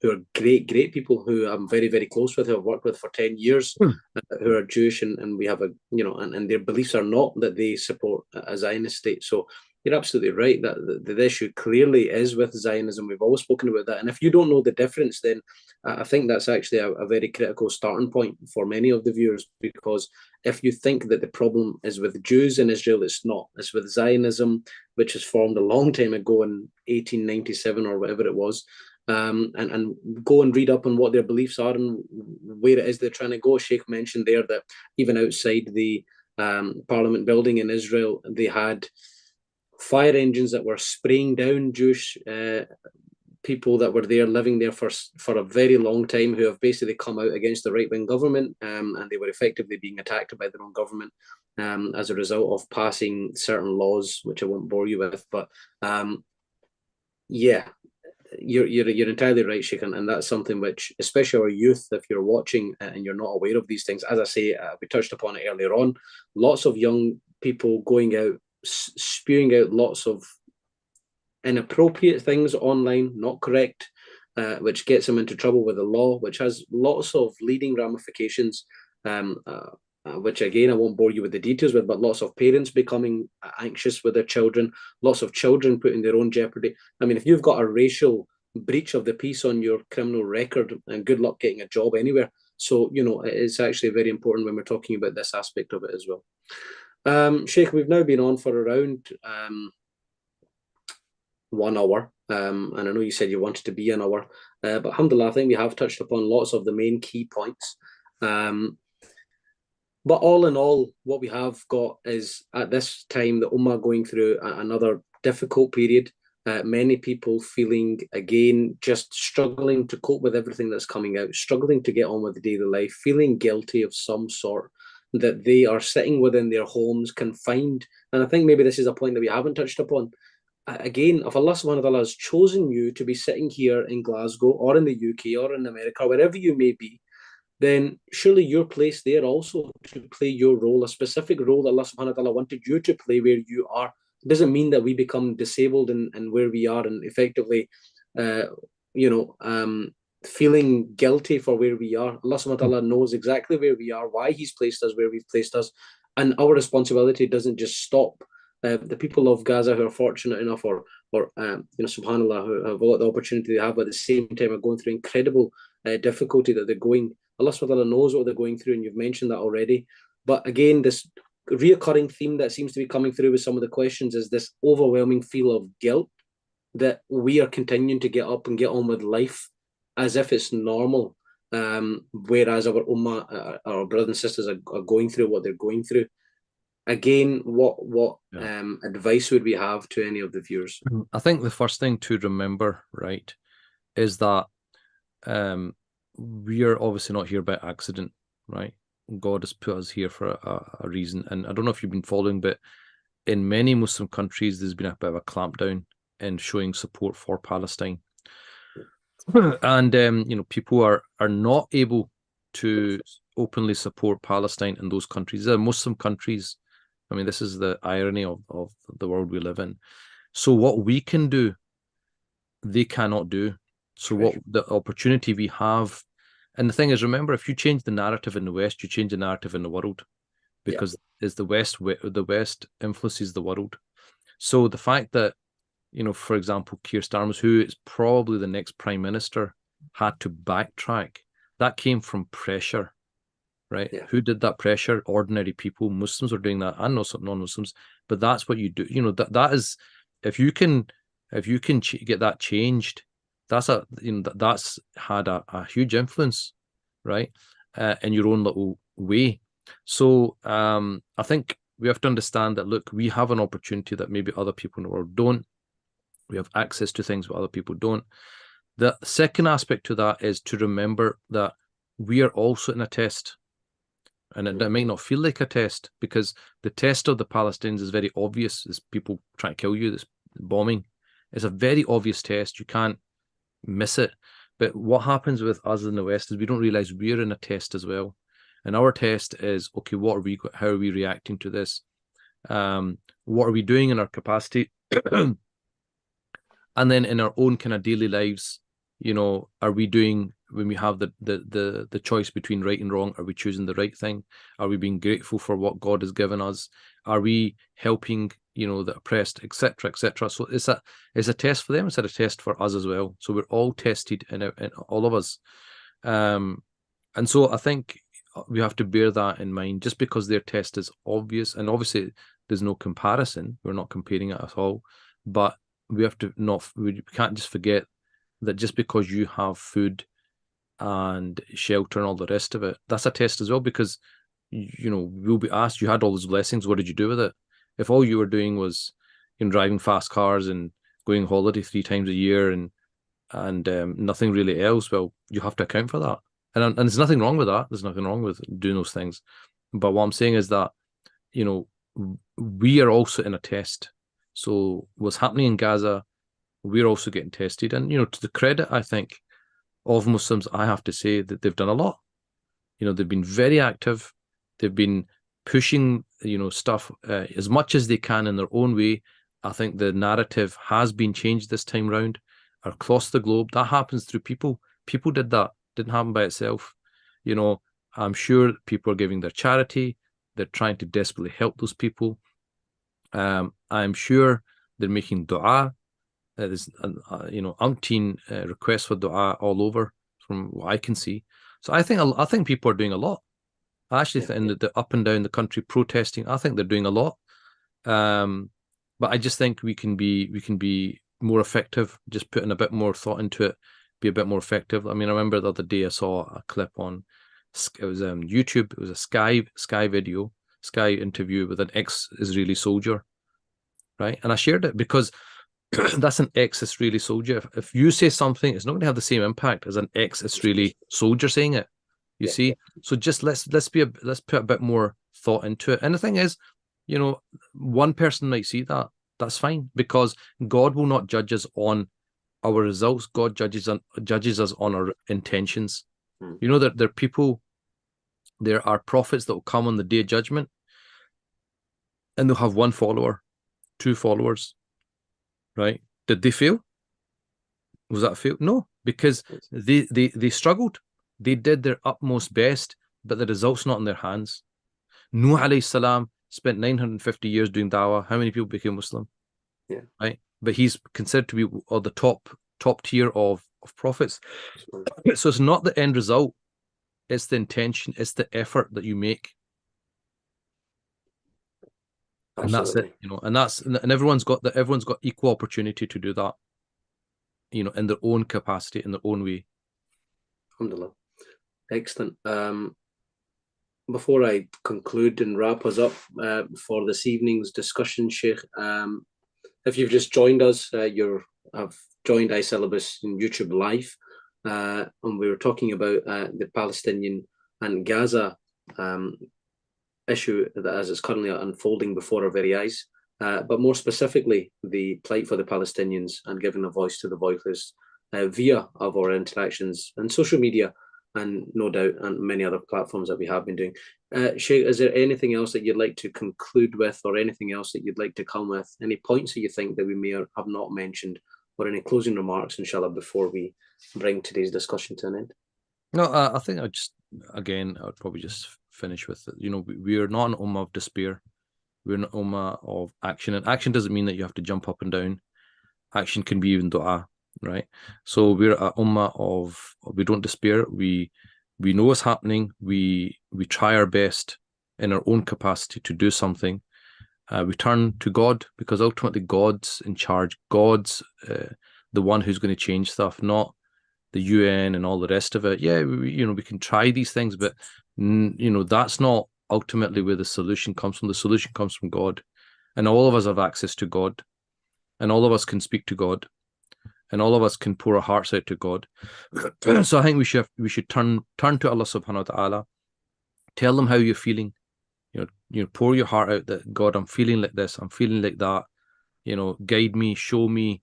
who are great people who I'm very, very close with, who I've worked with for 10 years, who are Jewish, and we have and their beliefs are not that they support a Zionist state. So you're absolutely right that the issue clearly is with Zionism. We've always spoken about that. And if you don't know the difference, then I think that's actually a very critical starting point for many of the viewers, because if you think that the problem is with Jews in Israel, it's not. It's with Zionism, which was formed a long time ago in 1897 or whatever it was. And go and read up on what their beliefs are and where it is they're trying to go. Sheikh mentioned there that even outside the Parliament building in Israel, they had fire engines that were spraying down Jewish people that were there, living there for a very long time, who have basically come out against the right-wing government, and they were effectively being attacked by their own government as a result of passing certain laws, which I won't bore you with. But yeah, you're entirely right, Sheikh, and that's something which, especially our youth, if you're watching and you're not aware of these things, as I say, we touched upon it earlier on, lots of young people going out, spewing out lots of inappropriate things online, not correct, which gets them into trouble with the law, which has lots of leading ramifications. which again I won't bore you with the details with, but lots of parents becoming anxious with their children, lots of children putting their own jeopardy. I mean, if you've got a racial breach of the peace on your criminal record, and good luck getting a job anywhere. So, it's actually very important when we're talking about this aspect of it as well. Sheikh, we've now been on for around 1 hour. And I know you said you wanted to be an hour, but alhamdulillah, I think we have touched upon lots of the main key points. But all in all, what we have got is at this time the Ummah going through another difficult period. Many people feeling, again, just struggling to cope with everything that's coming out, struggling to get on with the daily life, feeling guilty of some sort, that they are sitting within their homes, confined. And I think maybe this is a point that we haven't touched upon. Again, if Allah subhanahu wa ta'ala has chosen you to be sitting here in Glasgow or in the UK or in America, wherever you may be, then surely you're placed there also to play your role, a specific role that Allah subhanahu wa ta'ala wanted you to play where you are. It doesn't mean that we become disabled and where we are and effectively, feeling guilty for where we are. Allah subhanahu wa ta'ala knows exactly where we are, why He's placed us where We've placed us. And our responsibility doesn't just stop. The people of Gaza who are fortunate enough or subhanAllah, who have got the opportunity they have, but at the same time are going through incredible difficulty that they're going. Allah subhanahu wa ta'ala knows what they're going through, and you've mentioned that already. But again, this reoccurring theme that seems to be coming through with some of the questions is this overwhelming feel of guilt that we are continuing to get up and get on with life as if it's normal, whereas our ummah, our brothers and sisters are going through what they're going through. Again, what advice would we have to any of the viewers? I think the first thing to remember, right, is that we are obviously not here by accident, right? God has put us here for a reason. And I don't know if you've been following, but in many Muslim countries, there's been a bit of a clampdown in showing support for Palestine. And, people are not able to openly support Palestine in those countries. They're Muslim countries. I mean, this is the irony of the world we live in. So what we can do, they cannot do. So what the opportunity we have, and the thing is, remember, if you change the narrative in the West, you change the narrative in the world, because it's the West influences the world. So the fact that, for example, Keir Starmer, who is probably the next prime minister, had to backtrack, that came from pressure. Right? Yeah. Who did that pressure? Ordinary people. Muslims are doing that, and also non-Muslims. But that's what you do. That is, if you can get that changed, that's had a huge influence, right? In your own little way. So I think we have to understand that. Look, we have an opportunity that maybe other people in the world don't. We have access to things that other people don't. The second aspect to that is to remember that we are also in a test. And it might not feel like a test, because the test of the Palestinians is very obvious. It's people trying to kill you, this bombing. It's a very obvious test. You can't miss it. But what happens with us in the West is we don't realize we're in a test as well. And our test is, okay, how are we reacting to this? What are we doing in our capacity? And then in our own kind of daily lives, are we doing, when we have the choice between right and wrong, are we choosing the right thing? Are we being grateful for what God has given us? Are we helping, the oppressed, etc., etc.? So it's a test for them. It's a test for us as well. So we're all tested in all of us. And so I think we have to bear that in mind. Just because their test is obvious, and obviously there's no comparison. We're not comparing it at all. But we can't just forget that just because you have food and shelter and all the rest of it, that's a test as well, because we'll be asked, you had all those blessings, what did you do with it? If all you were doing was driving fast cars and going holiday 3 times a year and nothing really else, well, you have to account for that. And there's nothing wrong with that. There's nothing wrong with doing those things. But what I'm saying is that we are also in a test. So what's happening in Gaza, we're also getting tested. And to the credit, I think, of Muslims, I have to say that they've done a lot. They've been very active. They've been pushing, stuff as much as they can in their own way. I think the narrative has been changed this time round across the globe. That happens through people. People did that. Didn't happen by itself. I'm sure people are giving their charity. They're trying to desperately help those people. I'm sure they're making dua. There's umpteen requests for dua all over from what I can see. So I think people are doing a lot. I actually think the up and down the country protesting, I think they're doing a lot. But I just think we can be more effective, just putting a bit more thought into it, be a bit more effective. I mean, I remember the other day I saw a clip on, it was YouTube. It was a Sky video, Sky interview with an ex-Israeli soldier, right? And I shared it because that's an ex-Israeli soldier. If you say something, it's not going to have the same impact as an ex-Israeli soldier saying it. You see, so just let's put a bit more thought into it. And the thing is, one person might see that. That's fine, because God will not judge us on our results. God judges us on our intentions. You know that there are prophets that will come on the day of judgment, and they'll have 1 follower, 2 followers. Right? Did they fail? Was that a fail? No, because they struggled. They did their utmost best, but the result's not in their hands. Nuh alayhi salam spent 950 years doing dawah. How many people became Muslim? Yeah. Right? But he's considered to be the top tier of prophets. So it's not the end result, it's the intention, it's the effort that you make. Absolutely. And that's it, and everyone's got equal opportunity to do that, in their own capacity, in their own way. Alhamdulillah. Excellent. Before I conclude and wrap us up for this evening's discussion, Sheikh, if you've just joined us, I've joined iCyllabus in YouTube Live, and we were talking about the Palestinian and Gaza issue as it's currently unfolding before our very eyes, but more specifically, the plight for the Palestinians and giving a voice to the voiceless via of our interactions and social media, and no doubt, and many other platforms that we have been doing. Sheikh, is there anything else that you'd like to conclude with, or anything else that you'd like to come with? Any points that you think that we may or have not mentioned, or any closing remarks, inshallah, before we bring today's discussion to an end? No, I think I'd probably just finish with it. We are not an ummah of despair. We're an ummah of action, and action doesn't mean that you have to jump up and down. Action can be even dua, right? So we're a ummah of, we don't despair. We know what's happening. We try our best in our own capacity to do something. We turn to God, because ultimately God's in charge. God's the one who's going to change stuff, not the UN and all the rest of it. Yeah, we can try these things, but that's not ultimately where the solution comes from. The solution comes from God, and all of us have access to God, and all of us can speak to God, and all of us can pour our hearts out to God. So I think we should turn to Allah subhanahu wa ta'ala, tell them how you're feeling, pour your heart out that, God, I'm feeling like this, I'm feeling like that, guide me, show me.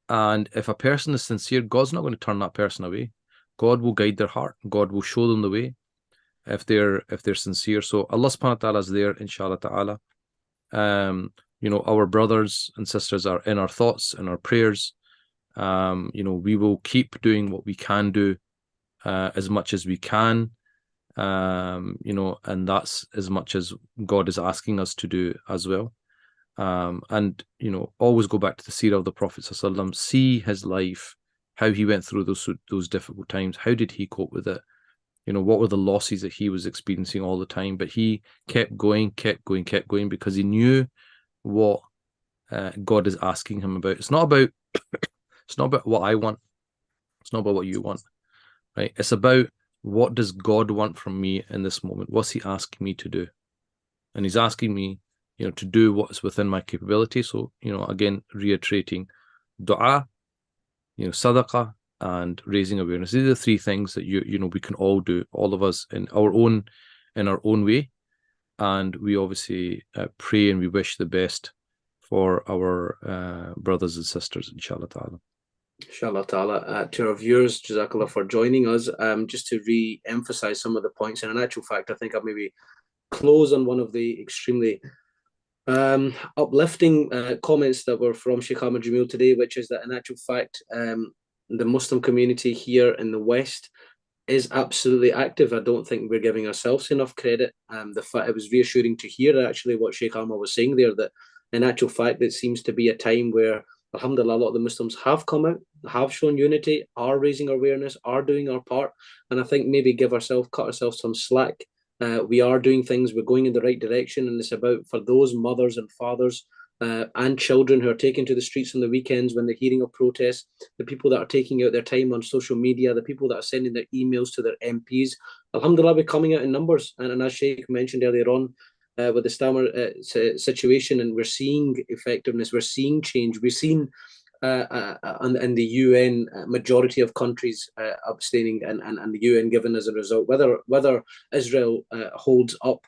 And if a person is sincere, God's not going to turn that person away. God will guide their heart. God will show them the way if they're sincere. So Allah subhanahu wa ta'ala is there, inshallah ta'ala. Our brothers and sisters are in our thoughts and our prayers. We will keep doing what we can do as much as we can. And that's as much as God is asking us to do as well. And always go back to the seerah of the Prophet ﷺ, see his life, how he went through those difficult times. How did he cope with it? What were the losses that he was experiencing all the time? But he kept going, because he knew what God is asking him about. It's not about what I want. It's not about what you want, right? It's about, what does God want from me in this moment? What's he asking me to do? And he's asking me, to do what's within my capability. So, again, reiterating, dua, sadaqah, and raising awareness. These are the 3 things that we can all do, all of us in our own way. And we obviously pray and we wish the best for our brothers and sisters, inshallah ta'ala. Inshallah ta'ala. To our viewers, Jazakallah for joining us. Just to re-emphasize some of the points, and in actual fact, I think I'll maybe close on one of the extremely uplifting comments that were from Sheikh Ahmad Jamil today, which is that in actual fact, the Muslim community here in the West is absolutely active. I don't think we're giving ourselves enough credit. It was reassuring to hear actually what Sheikh Amar was saying there, that in actual fact it seems to be a time where, alhamdulillah, a lot of the Muslims have come out, have shown unity, are raising awareness, are doing our part, and I think maybe cut ourselves some slack. We are doing things, we're going in the right direction, and it's about, for those mothers and fathers and children who are taken to the streets on the weekends when they're hearing of protests, the people that are taking out their time on social media, the people that are sending their emails to their MPs. Alhamdulillah, we're coming out in numbers. And as Sheikh mentioned earlier on, with the Stammer situation, and we're seeing effectiveness, we're seeing change, we've seen and the UN majority of countries abstaining, and the UN given as a result. Whether Israel holds up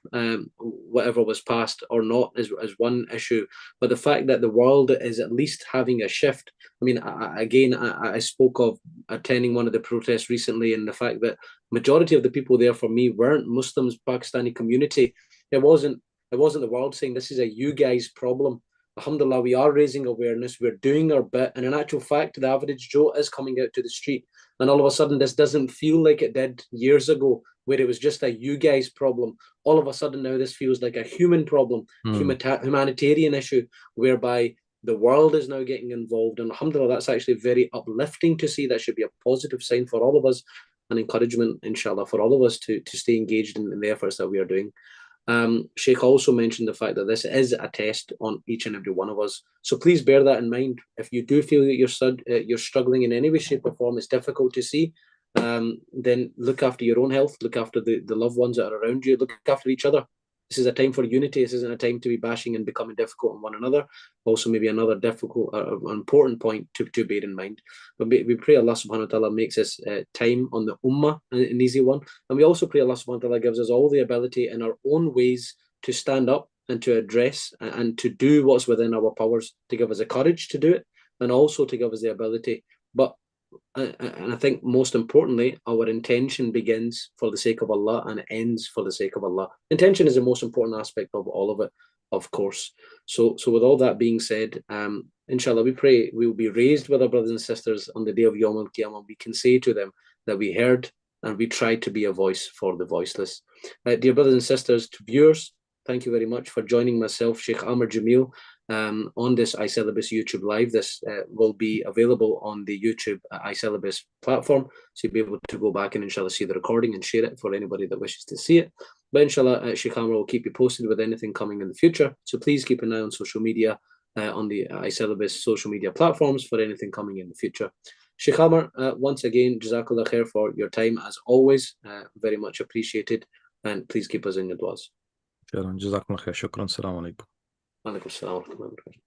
whatever was passed or not is one issue, but the fact that the world is at least having a shift. I mean, I spoke of attending one of the protests recently, and the fact that majority of the people there for me weren't Muslims, Pakistani community. It wasn't the world saying this is a you guys problem. Alhamdulillah, we are raising awareness, we're doing our bit, and in actual fact, the average Joe is coming out to the street. And all of a sudden, this doesn't feel like it did years ago, where it was just a you guys problem. All of a sudden now, this feels like a human problem, humanitarian issue, whereby the world is now getting involved. And alhamdulillah, that's actually very uplifting to see. That should be a positive sign for all of us, and encouragement, inshallah, for all of us to stay engaged in the efforts that we are doing. Sheikh also mentioned the fact that this is a test on each and every one of us. So please bear that in mind. If you do feel that you're struggling in any way, shape, or form, it's difficult to see, then look after your own health, look after the loved ones that are around you, look after each other. This is a time for unity. This isn't a time to be bashing and becoming difficult on one another. Also, maybe another difficult, important point to bear in mind. But we pray Allah subhanahu wa ta'ala makes this time on the ummah an easy one. And we also pray Allah subhanahu wa ta'ala gives us all the ability in our own ways to stand up and to address and to do what's within our powers, to give us the courage to do it, and also to give us the ability. But and I think most importantly, our intention begins for the sake of Allah and ends for the sake of Allah. Intention is the most important aspect of all of it, of course. So with all that being said, inshallah, we pray we will be raised with our brothers and sisters on the day of Yawm al-Qiyamah. We can say to them that we heard and we tried to be a voice for the voiceless. Dear brothers and sisters, to viewers, thank you very much for joining myself, Sheikh Amr Jamil, on this iCelibus YouTube Live. This will be available on the YouTube iCelibus platform, so you'll be able to go back and inshallah see the recording and share it for anybody that wishes to see it. But inshallah, Sheikh Amr will keep you posted with anything coming in the future, so please keep an eye on social media, on the iCelibus social media platforms for anything coming in the future. Sheikh Amr, once again, Jazakallah khair for your time as always, very much appreciated, and please keep us in your du'as. جزاكم الله خير. شكرا. السلام عليكم. وعليكم السلام ورحمة الله وبركاته.